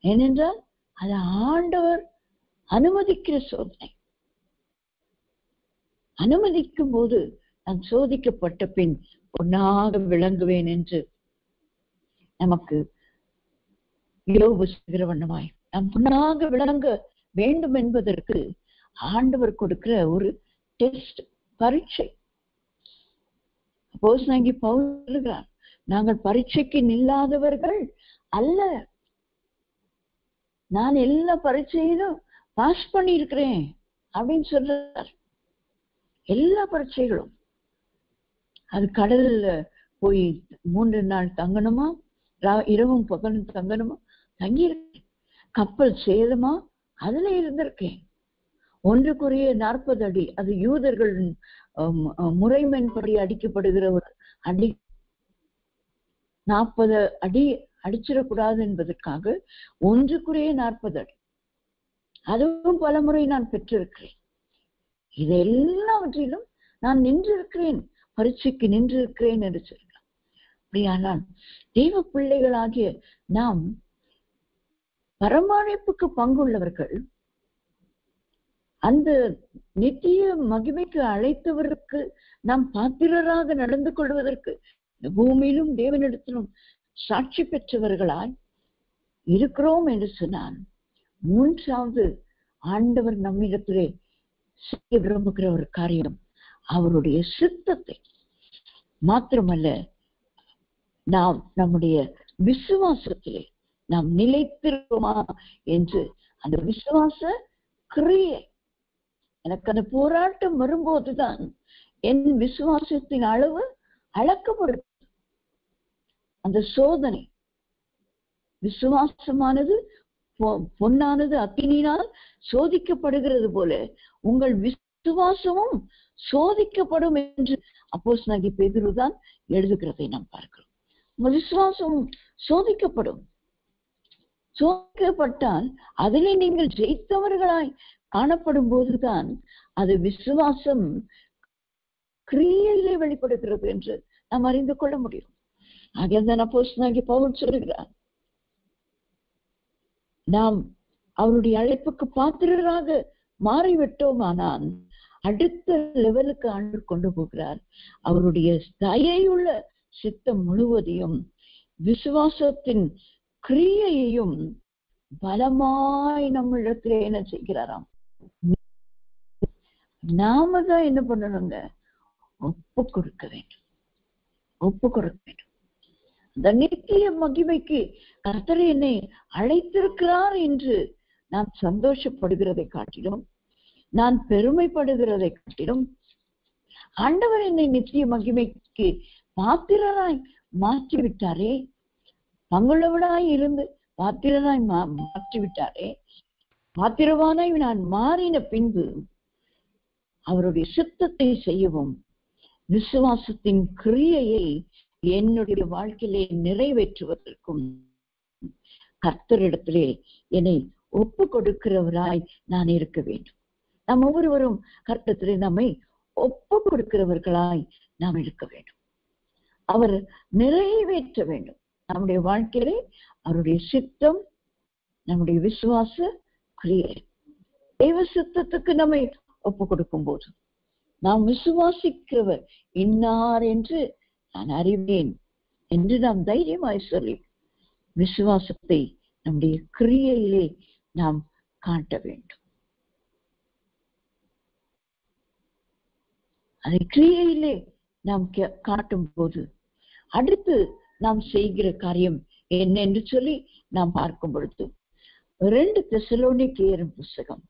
Speaker 1: ஏனென்றால் அது ஆண்டவர் அனுமதிக்கிற சோதனை. அனுமதிக்கும் போது நான் சோதிக்கப்பட்ட பின் பொன்னாக விளங்குவேன் என்று நமக்கு யோபு சொல்கிற வண்ணமாய் நாம் பொன்னாக விளங்க வேண்டும் என்பதற்கு ஆண்டவர் கொடுக்கிற ஒரு டெஸ்ட், பரீட்சை. அப்போஸ்தலனாகிய பவுல் சொல்கிறார், நாங்கள் பரீட்சைக்கு நில்லாதவர்கள் அல்ல, நான் எல்லா பரீட்சையிலும் பாஸ் பண்ணி இருக்கிறேன் அப்படின்னு சொல்றார். எல்லா பரீட்சைகளும். அது கடல்ல போய் 3 நாள் தங்கணுமா, இரவும் பகலும் தங்கணுமா, தங்கியிருக்கேன். கப்பல் சேதமா, அதுல இருந்திருக்கேன். 1 அடி, அது யூதர்கள் முறைமையின்படி அடிக்கப்படுகிற ஒரு அடி. 40 அடி அடிச்சிடக்கூடாது என்பதற்காக 1 அடி. அதுவும் பல முறை நான் பெற்றிருக்கிறேன். இது எல்லாவற்றிலும் நான் நின்றிருக்கிறேன், பரீட்சைக்கு நின்றிருக்கிறேன் என்று சொல்லலாம். அப்படியானால் தெய்வ பிள்ளைகளாகிய நாம் பரமாழைப்புக்கு பங்குள்ளவர்கள். அந்த நித்திய மகிமைக்கு அழைத்தவருக்கு நாம் பாத்திரராக நடந்து கொள்வதற்கு பூமியிலும் தேவனிடத்திலும் சாட்சி பெற்றவர்களாய் இருக்கிறோம் என்று சொன்னான். 3வது ஆண்டவர் நம்மிடத்திலே செய்ய விரும்புகிற ஒரு காரியம், அவருடைய சித்தத்தை மாத்திரமல்ல, நாம் நம்முடைய விசுவாசத்திலே நாம் நிலைத்திருக்கிறோமா என்று அந்த விசுவாச கிரியை. எனக்கு அந்த போராட்டம் வரும்போதுதான் என் விசுவாசத்தின் அளவு அளக்கப்படும். அந்த சோதனை, விசுவாசமானது பொன்னானது அக்கினியினால் சோதிக்கப்படுகிறது போல உங்கள் விசுவாசமும் சோதிக்கப்படும் என்று அப்போஸ்தலனாகிய பேதுரு தான் எழுதுகிறதை நாம் பார்க்கிறோம். உங்கள் விசுவாசமும் சோதிக்கப்படும். சோதிக்கப்பட்டால் அதிலே நீங்கள் ஜெயித்தவர்களாய் காணப்படும் போதுதான் அது விசுவாசம் கிரியையிலே வெளிப்படுகிறது என்று நாம் அறிந்து கொள்ள முடியும். ஆகையால் அப்போஸ்தலனாகிய பவுல் சொல்கிறார், நாம் அவருடைய அழைப்புக்கு பாத்திரராக மாறிவிட்டோமானால் அடுத்த லெவலுக்கு ஆண்டு கொண்டு போகிறார். அவருடைய தயையுள்ள சித்தம் முழுவதையும் விசுவாசத்தின் கிரியையையும் பலமாய் நம்மிடத்திலே என்ன செய்கிறாராம், நாம தான் என்ன பண்ணணுங்க, ஒப்பு கொடுக்க வேண்டும். ஒப்பு கொடுக்க வேண்டும். அந்த நித்திய மகிமைக்கு கர்த்தர் என்னை அழைத்திருக்கிறார் என்று நான் சந்தோஷப்படுகிறதை காட்டிலும், நான் பெருமைப்படுகிறதை காட்டிலும், ஆண்டவர் என்னை நித்திய மகிமைக்கு பாத்திரராய் மாற்றிவிட்டாரே, பங்குள்ளவனாய் இருந்து பாத்திரராய் மாற்றிவிட்டாரே, பாத்திரவானாய் நான் மாறின பின்பு அவருடைய சித்தத்தை செய்யவும் விசுவாசத்தின் கிரியையை என்னுடைய வாழ்க்கையிலே நிறைவேற்றுவதற்கும் கர்த்தரிடத்திலே என்னை ஒப்பு கொடுக்கிறவராய் நான் இருக்க வேண்டும். நாம் ஒவ்வொருவரும் கர்த்தரிடத்திலே நம்மை ஒப்பு கொடுக்கிறவர்களாய் நாம் இருக்க வேண்டும். அவர் நிறைவேற்ற வேண்டும் நம்முடைய வாழ்க்கையிலே அவருடைய சித்தம், நம்முடைய விசுவாச கிரியை. தெய்வ சித்தத்துக்கு நம்மை ஒப்பு கொடுக்கும் போது நாம் விசுவாசிக்கிறவர் இன்னார் என்று நான் அறிவேன் என்று நாம் தைரியமாய் சொல்லி விசுவாசத்தை நம்முடைய கிரியையிலே நாம் காட்ட வேண்டும். அதை கிரியையிலே நாம் காட்டும் போது அடுத்து நாம் செய்கிற காரியம் என்ன என்று சொல்லி நாம் பார்க்கும் பொழுது 2 தெசலோனிக்கேயர் புத்தகம்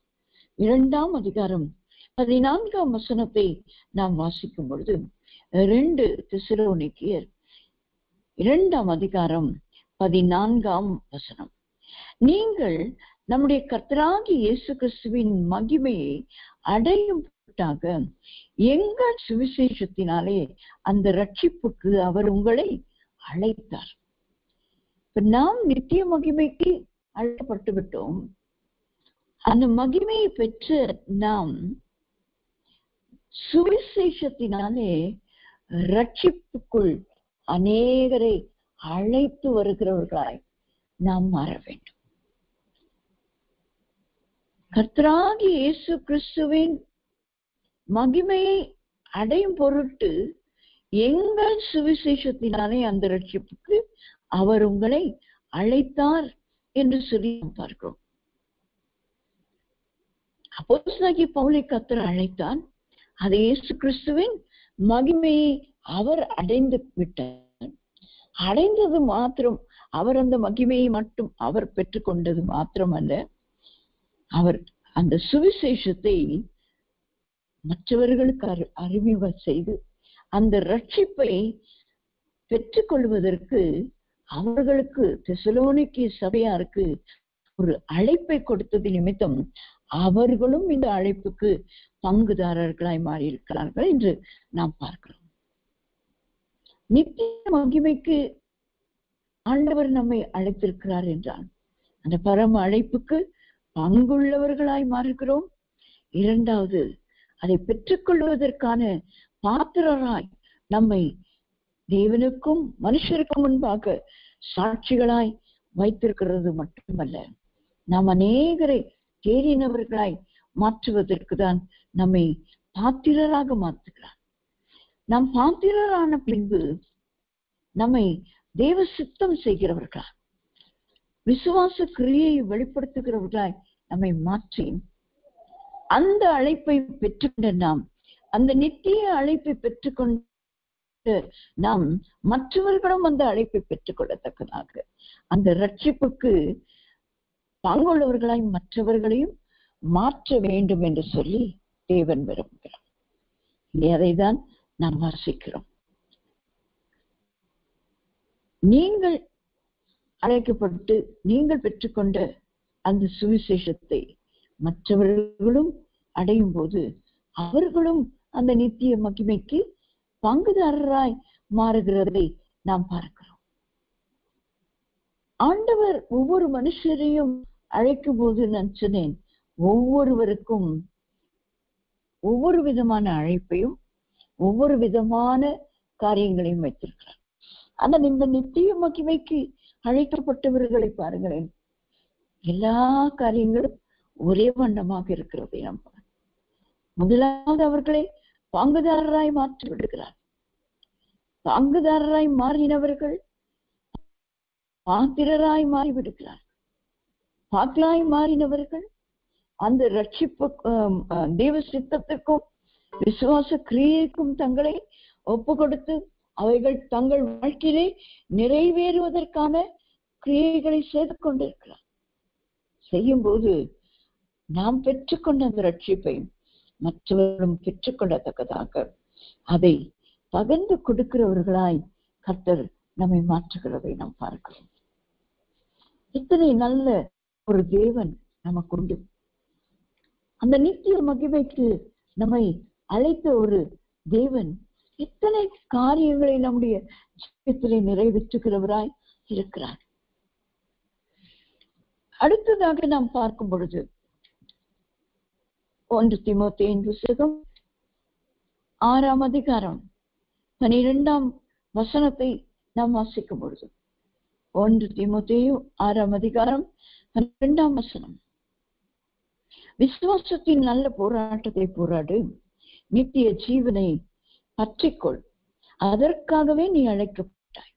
Speaker 1: 2ஆம் அதிகாரம் 14ஆம் வசனத்தை நாம் வாசிக்கும் பொழுது, 2 தெசலோனிக்கேயர் 2ஆம் அதிகாரம் 14ஆம் வசனம், நீங்கள் நம்முடைய கர்த்தராகிய இயேசு கிறிஸ்துவின் மகிமையை அடையும் பொருட்டாக எங்கள் சுவிசேஷத்தினாலே அந்த ரட்சிப்புக்கு அவர் உங்களை அழைத்தார். நாம் நித்திய மகிமைக்கு அழைக்கப்பட்டு விட்டோம். அந்த மகிமையை பெற்ற நாம் சுவிசேஷத்தினாலே ரட்சிப்புக்குள் அநேகரை அழைத்து வருகிறவர்களாய் நாம் மாற வேண்டும். கர்த்தராகிய இயேசு கிறிஸ்துவின் மகிமையை அடையும் பொருட்டு எங்கள் சுவிசேஷத்தினாலே அந்த ரட்சிப்புக்கு அவர் உங்களை அழைத்தார் என்று சொல்லி பார்க்கிறோம். அப்போஸ்தலனாகிய பவுலை கர்த்தர் அழைத்தான். அது இயேசு கிறிஸ்துவின் மகிமையை அவர் அடைந்து விட்டார். அடைந்தது மாத்திரம் அவர் அந்த மகிமையை மட்டும் அவர் பெற்றுக்கொண்டது மாத்திரமல்ல, அவர் அந்த சுவிசேஷத்தை மற்றவர்களுக்கு அறிமுகம் செய்து அந்த ரட்சிப்பை பெற்றுக்கொள்வதற்கு அவர்களுக்கு தெசலோனிக்கே சபையாருக்கு ஒரு அழைப்பை கொடுத்தது நிமித்தம் அவர்களும் இந்த அழைப்புக்கு பங்குதாரர்களாய் மாறியிருக்கிறார்கள் என்று நாம் பார்க்கிறோம். நித்திய மகிமைக்கு ஆண்டவர் நம்மை அழைத்திருக்கிறார் என்றால் அந்த பரம அழைப்புக்கு பங்குள்ளவர்களாய் மாறுகிறோம். இரண்டாவது, அதை பெற்றுக்கொள்வதற்கான பாத்திரராய் நம்மை தேவனுக்கும் மனுஷருக்கும் முன்பாக சாட்சிகளாய் வைத்திருக்கிறது மட்டுமல்ல, நாம் அநேகரை தேறினவர்களாய் மாற்றுவதற்கு தான் நம்மை பாத்திரராக மாற்றுகிறார். நாம் பாத்திரரான பின்பு நம்மை தேவ சித்தம் செய்கிறவர்களாய், விசுவாச கிரியை வெளிப்படுத்துகிறவர்களாய் நம்மை மாற்றி அந்த அழைப்பை பெற்றுக்கொண்ட நாம், அந்த நித்திய அழைப்பை பெற்றுக்கொண்டு நாம் மற்றவர்களும் அந்த அழைப்பை பெற்றுக்கொள்ளத்தக்கதாக அந்த ரட்சிப்புக்கு பங்குள்ளவர்களாய் மற்றவர்களையும் மாற்ற வேண்டும் என்று சொல்லி தேவன் விரும்புகிறார். அதைதான் நாம் வாசிக்கிறோம். நீங்கள் அழைக்கப்பட்டு நீங்கள் பெற்றுக்கொண்ட அந்த சுவிசேஷத்தை மற்றவர்களும் அடையும் போது அவர்களும் அந்த நித்திய மகிமைக்கு பங்குதாரராய் மாறுகிறதை நாம் பார்க்கிறோம். ஆண்டவர் ஒவ்வொரு மனுஷரையும் அழைக்கும் போது நான் சொன்னேன், ஒவ்வொருவருக்கும் ஒவ்வொரு விதமான அழைப்பையும் ஒவ்வொரு விதமான காரியங்களையும் வைத்திருக்கிறார். ஆனால் இந்த நித்திய மகிமைக்கு அழைக்கப்பட்டவர்களை பாருங்களேன், எல்லா காரியங்களும் ஒரே வண்ணமாக இருக்கிறதை நாம் முதலாவது அவர்களை பங்குதாரராய் மாற்றி விடுகிறார். பங்குதாரராய் மாறினவர்கள் பாத்திரராய் மாறிவிடுகிறார். பாத்திராய் மாறினவர்கள் அந்த ரட்சிப்பு தேவ சித்தத்துக்கும் விசுவாச கிரியைக்கும் தங்களை ஒப்பு கொடுத்து அவைகள் தங்கள் வாழ்க்கையிலே நிறைவேறுவதற்கான கிரியைகளை செய்து கொண்டிருக்கிறார். செய்யும் போது நாம் பெற்றுக்கொண்ட அந்த ரட்சிப்பை மற்றவர்களும் பெற்றுக்கொள்ளத்தக்கதாக அதை பகிர்ந்து கொடுக்கிறவர்களாய் கர்த்தர் நம்மை மாற்றுகிறதை நாம் பார்க்கிறோம். இத்தனை நல்ல ஒரு தேவன் நமக்கு உண்டு. அந்த நித்திய மகிமைக்கு நம்மை அழைத்த ஒரு தேவன் இத்தனை காரியங்களை நம்முடைய ஜீவிதத்திலே நிறைவேற்றுகிறவராய் இருக்கிறார். அடுத்ததாக நாம் பார்க்கும் பொழுது 1 தீமோத்தேயுவின் புத்தகம் 6ஆம் அதிகாரம் 12ஆம் வசனத்தை நாம் வாசிக்கும் பொழுது 1 தீமோத்தேயு 6ஆம் அதிகாரம் 12ஆம் வசனம், விசுவாசத்தின் நல்ல போராட்டத்தை போராடு, நித்திய ஜீவனை பற்றிக்கொள், அதற்காகவே நீ அழைக்கப்பட்டாய்.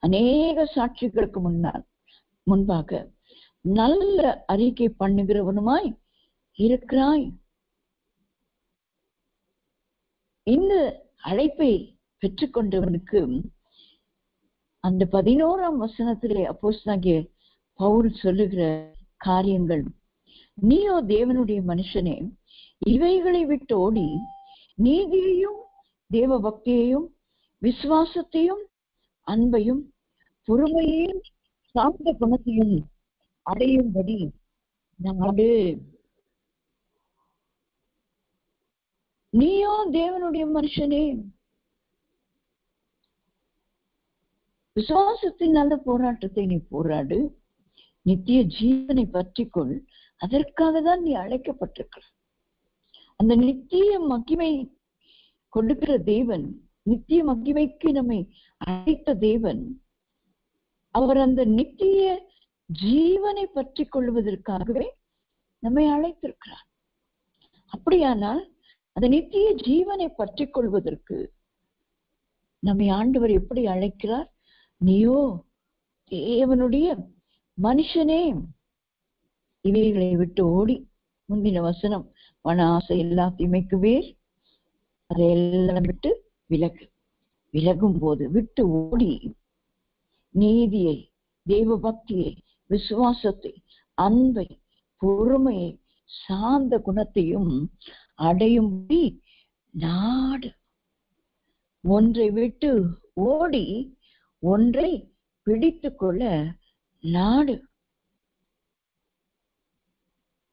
Speaker 1: அநேக சாட்சிகளுக்கு முன்பாக நல்ல அறிக்கை பண்ணுகிறவனுமாய் இருக்கிறாய். இந்த அழைப்பை பெற்றுக்கொண்டவனுக்கு அந்த 11ஆம் வசனத்திலே அப்போஸ்தலனாகிய பவுல் சொல்லுகிற காரியங்கள், நீயோ தேவனுடைய மனுஷனே, இவைகளை விட்டு ஓடி நீதியையும் தேவ பக்தியையும் விசுவாசத்தையும் அன்பையும் பொறுமையையும் சாந்த குணத்தையும் அடையும்படி நாடு. நீயோ தேவனுடைய மனுஷனே, விசுவாசத்தின் நல்ல போராட்டத்தை நீ போராடு, நித்திய ஜீவனை பற்றிக்கொள், அதற்காக தான் நீ அழைக்கப்பட்டிருக்க. அந்த நித்திய மகிமை கொடுக்கிற தேவன், நித்திய மகிமைக்கு நம்மை அழைத்த தேவன், அவர் அந்த நித்திய ஜீவனை பற்றி கொள்வதற்காகவே நம்மை அழைத்திருக்கிறார். அப்படியானால் அந்த நித்திய ஜீவனை பற்றி கொள்வதற்கு நம்மை ஆண்டவர் எப்படி அழைக்கிறார்? நீயோ தேவனுடைய மனுஷனே, இவைகளை விட்டு ஓடி, முந்தின வசனம் மன ஆசை எல்லா தீமைக்கு வேர், அதையெல்லாம் விட்டு விலகும் போது விட்டு ஓடி நீதியை தெய்வ பக்தியை, விசுவாசத்தை, அன்பை, பொறுமையை, சாந்த குணத்தையும் அடையும்படி நாடு. ஒன்றை விட்டு ஓடி ஒன்றை பிடித்து கொள்ள நாடு.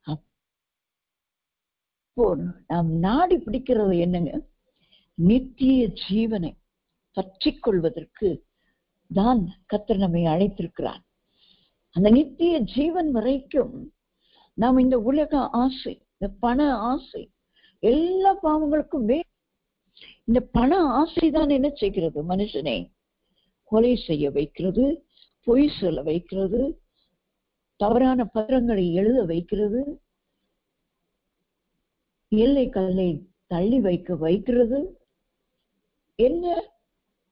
Speaker 1: அப்போ நாம் நாடி பிடிக்கிறது என்னங்க? நித்திய ஜீவனை பற்றி கொள்வதற்கு தான் கர்த்தர் நம்மை அழைத்திருக்கிறார். அந்த நித்திய ஜீவன் வரைக்கும் நாம் இந்த உலக ஆசை, இந்த பண ஆசை, எல்லா பாவங்களுக்கும் இந்த பண ஆசைதான் என்ன செய்கிறது? மனுஷனை கொலை செய்ய வைக்கிறது, பொய் சொல்ல வைக்கிறது, தவறான பத்திரங்களை எழுத வைக்கிறது, எல்லை கல்லை தள்ளி வைக்கிறது. என்ன?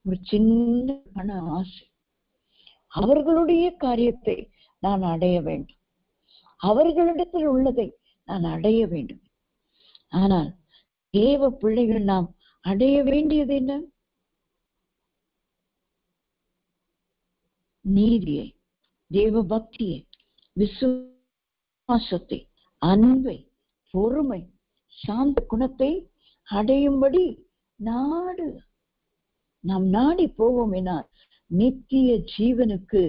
Speaker 1: ஒரு சின்ன பண ஆசை. அவர்களுடைய காரியத்தை நான் அடைய வேண்டும், அவர்களிடத்தில் உள்ளதை நான் அடைய வேண்டும். ஆனால் தேவ பிள்ளைகள் நாம் அடைய வேண்டியது என்ன? நீதியை, தேவ பக்தியை, விசுவாசத்தை, அன்பை, பொறுமை, சாந்த குணத்தை அடையும்படி நாடு. நாம் நாடி போவோம் என நித்திய ஜீவனுக்கு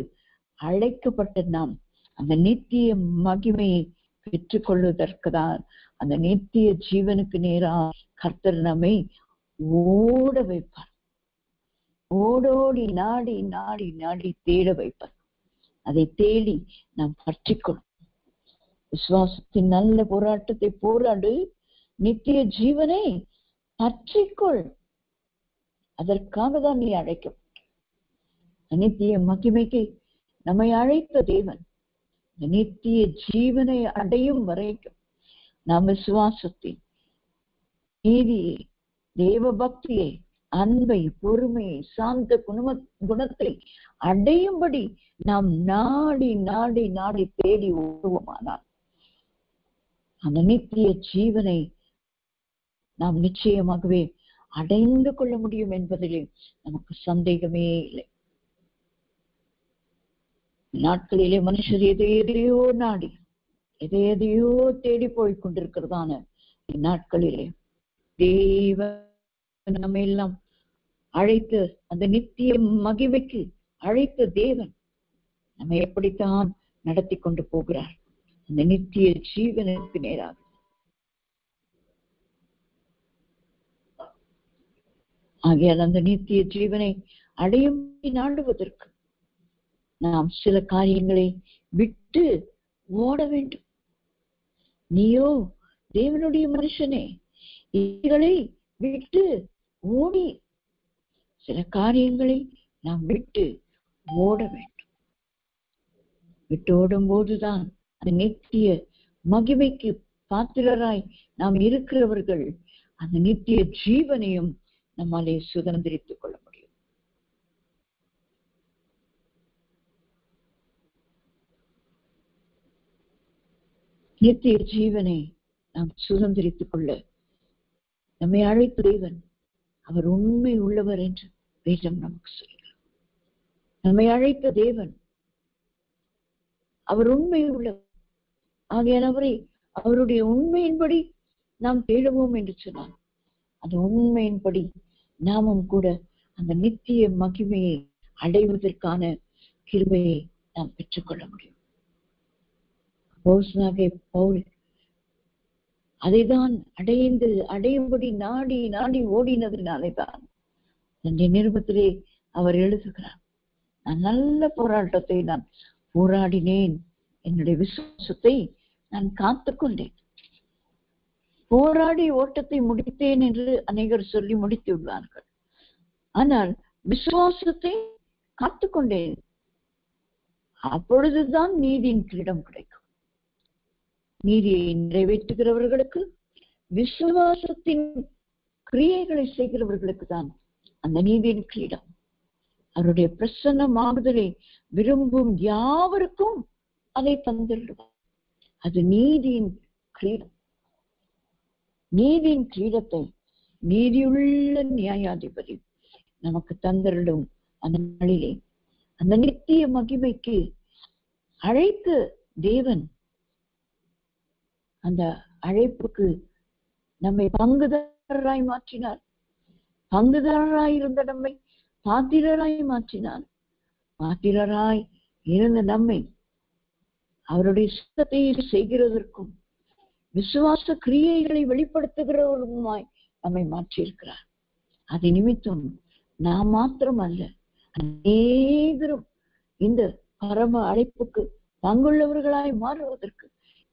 Speaker 1: அழைக்கப்பட்ட நாம் அந்த நித்திய மகிமையை பெற்றுக் கொள்வதற்கு தான் அந்த நித்திய ஜீவனுக்கு நேராக கர்த்தர் நம்மை ஓட வைப்பார். ஓடோடி நாடி நாடி நாடி தேட வைப்பார். அதை தேடி நாம் பற்றிக்கொள்ளும். விசுவாசத்தின் நல்ல போராட்டத்தை போராடு, நித்திய ஜீவனை பற்றிக்கொள். அதற்காக தான் நீ அழைக்க. நித்திய மகிமைக்கு நம்மை அழைத்த தேவன் நித்திய ஜீவனை அடையும் வரைக்கும் நாம் விசுவாசத்தை, நீதியை, தேவ பக்தியை, அன்பை, பொறுமையை, சாந்த குணத்தை அடையும்படி நாம் நாடி நாடி நாடி தேடி ஓடுவோமானால் அந்த நித்திய ஜீவனை நாம் நிச்சயமாகவே அடைந்து கொள்ள முடியும் என்பதிலே நமக்கு சந்தேகமே இல்லை. நாட்களிலே மனுஷர் எதையோ நாடி எதையோ தேடி போய் கொண்டிருக்கிறதான நாட்களிலே தேவன் நம்ம எல்லாம் அழைத்து அந்த நித்திய மகிமைக்கு அழைத்த தேவன் நம்ம எப்படித்தான் நடத்தி கொண்டு போகிறார் அந்த நித்திய ஜீவனுக்கு நேராக. ஆகையால் அந்த நித்திய ஜீவனை அடையும் நாடுவதற்கு நாம் சில காரியங்களை விட்டு ஓட வேண்டும். நீயோ தேவனுடைய மனுஷனே, இவைகளை விட்டு ஓடி சில காரியங்களை நாம் விட்டு ஓட வேண்டும். விட்டு ஓடும் போதுதான் அந்த நித்திய மகிமைக்கு பாத்திரராய் நாம் இருக்கிறவர்கள் அந்த நித்திய ஜீவனையும் நம்மாலே சுதந்திரித்துக் கொள்ள முடியும். நித்திய ஜீவனை நாம் சுதந்திரித்துக் கொள்ள நம்மை அழைத்த தேவன் அவர் உண்மை உள்ளவர் என்று வேதம் நமக்கு சொல்கிறார். நம்மை அழைத்த தேவன் அவர் உண்மை உள்ளவர். ஆகையால் அவருடைய உண்மையின்படி நாம் தேடுவோம் என்று சொன்னார். அந்த உண்மையின்படி நாமும் கூட அந்த நித்திய மகிமையை அடைவதற்கான கிருபையை நாம் பெற்றுக்கொள்ள முடியும். பவுல் அதைதான் அடையும்படி நாடி நாடி ஓடினதுனாலேதான் தன்னுடைய நிருபத்திலே அவர் எழுதுகிறார், நான் நல்ல போராட்டத்தை நான் போராடினேன், என்னுடைய விசுவாசத்தை நான் காத்துக்கொண்டேன், போராடி ஓட்டத்தை முடித்தேன் என்று அநேகர் சொல்லி முடித்து விடுவார்கள். ஆனால் விசுவாசத்தை காத்துக்கொண்டேன், அப்பொழுதுதான் நீதியின் கிரீடம் கிடைக்கும். நீதியை நிறைவேற்றுகிறவர்களுக்கு, விசுவாசத்தின் கிரியைகளை செய்கிறவர்களுக்கு தான் அந்த நீதியின் கிரீடம். அவருடைய பிரசன்னமாகுதலை விரும்பும் யாவருக்கும் அதை தந்திடுவார். அது நீதியின் கிரீடம். நீதியின் கிரீடத்தை நீதியுள்ள நியாயாதிபதி நமக்கு தந்திடும் அந்த நாளிலே அந்த நித்திய மகிமைக்கு அழைத்த தேவன் அந்த அழைப்புக்கு நம்மை பங்குதாரராய் மாற்றினார். பங்குதாரராய் இருந்த நம்மை பாத்திரராய் மாற்றினார். பாத்திரராய் இருந்த நம்மை அவருடைய சித்தத்தை செய்கிறதற்கும் விசுவாச கிரியைகளை வெளிப்படுத்துகிறவருமாய் நம்மை மாற்றியிருக்கிறார். அது நிமித்தம் நாம் மாத்திரம் அல்ல, அநேகரும் இந்த பரம அழைப்புக்கு பங்குள்ளவர்களாய் மாறுவதற்கு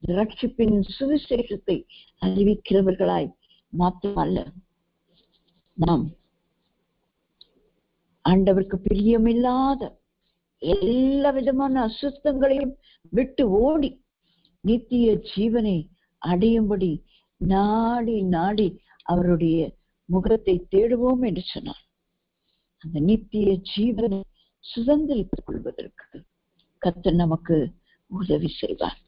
Speaker 1: ரட்சிப்பின் சுவிசேஷத்தை அறிவிக்கிறவர்களாய் மாத்திரமல்ல, நாம் ஆண்டவருக்கு பிரியமில்லாத எல்லா விதமான அசுத்தங்களையும் விட்டு ஓடி நித்திய ஜீவனை அடையும்படி நாடி நாடி அவருடைய முகத்தை தேடுவோம் என்று சொன்னார். அந்த நித்திய ஜீவனை சுதந்திரித்துக் கொள்வதற்கு கர்த்தர் நமக்கு உதவி செய்வார்.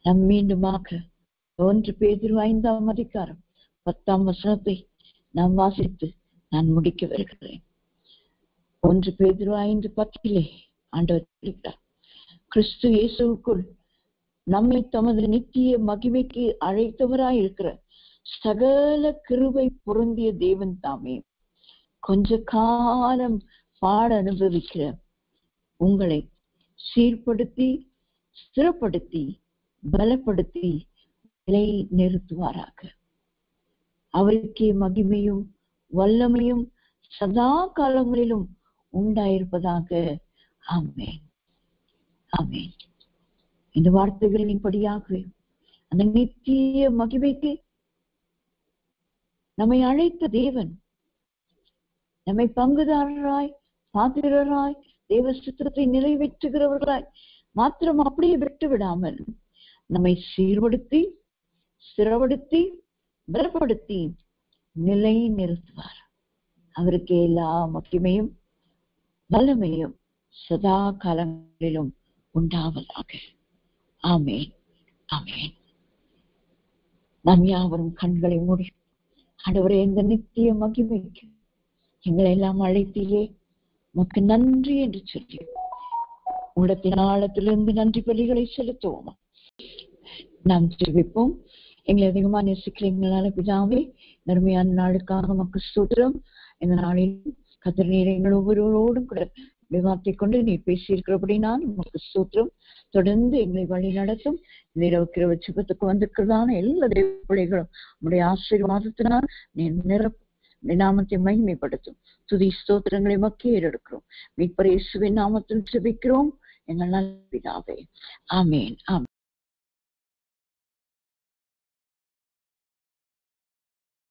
Speaker 1: நம் மீண்டுமாக 1 பேதுரு 5ஆம் அதிகாரம் 10ஆம் வசனத்தை நாம் வாசித்து நான் முடிக்க வருகிறேன். 1 பேதுரு 5:10 ஆண்டவர் சொல்கிறார், கிறிஸ்து இயேசுவுக்குள் நம்மை தமது நித்திய மகிமைக்கு அழைத்தவராய் இருக்கிற சகல கிருபை பொருந்திய தேவன் தாமே கொஞ்ச காலம் பாட அனுபவிக்கிற உங்களை சீர்படுத்தி ஸ்திரப்படுத்தி பலப்படுத்தி நிலை நிறுத்துவாராக. அவருக்கே மகிமையும் வல்லமையும் சதா காலங்களிலும் உண்டாயிருப்பதாக. ஆமென், ஆமென். இந்த வார்த்தைகளின்படியாகவே அந்த நித்திய மகிமைக்கு நம்மை அழைத்த தேவன் நம்மை பங்குதாரராய் பாத்திரராய் தேவ சித்தத்தை நிறைவேற்றுகிறவர்களாய் மாத்திரம் அப்படியே விட்டு விடாமல் நம்மை சீர்படுத்தி ஸ்திரப்படுத்தி பலப்படுத்தி நிலை நிறுத்துவார். அவருக்கு எல்லா மகிமையும் வல்லமையும் சதா காலங்களிலும் உண்டாவதாக. ஆமென், ஆமென். நாம் யாவரும் கண்களை மூடி ஆண்டவரே, இந்த நித்திய மகிமைக்கு எங்களை எல்லாம் அழைத்தீரே, உமக்கு நன்றி என்று சொல்லி உள்ளத்தின் ஆழத்திலிருந்து நன்றி பலிகளை செலுத்துவோமா? நாம் ஜெபிப்போம். எங்களை அதிகமா நேசிக்கிறீங்களான பிதாவே, நன்மையான நாளுக்காக உமக்கு ஸ்தோத்திரம். இந்த நாளில் கர்த்தர் நீர் எங்கள் ஒவ்வொருவரோடும் கூட வார்த்தை கொண்டு நீ பேசியிருக்கிறபடி நான் உமக்கு ஸ்தோத்திரம். தொடர்ந்து எங்களை வழி நடத்தும். இரவு சுபத்துக்கு வந்திருக்கிறதான எல்லா பிள்ளைகளும் உடைய ஆசீர்வாதத்தினால் நீ நாமத்தை மகிமைப்படுத்தும். துதி ஸ்தோத்திரங்களை மக்கள் ஏறெடுக்கிறோம். மீட்பர் இயேசுவின் நாமத்தில் ஜெபிக்கிறோம் எங்கள் நல்ல பிதாவே. ஆமென், ஆமென்.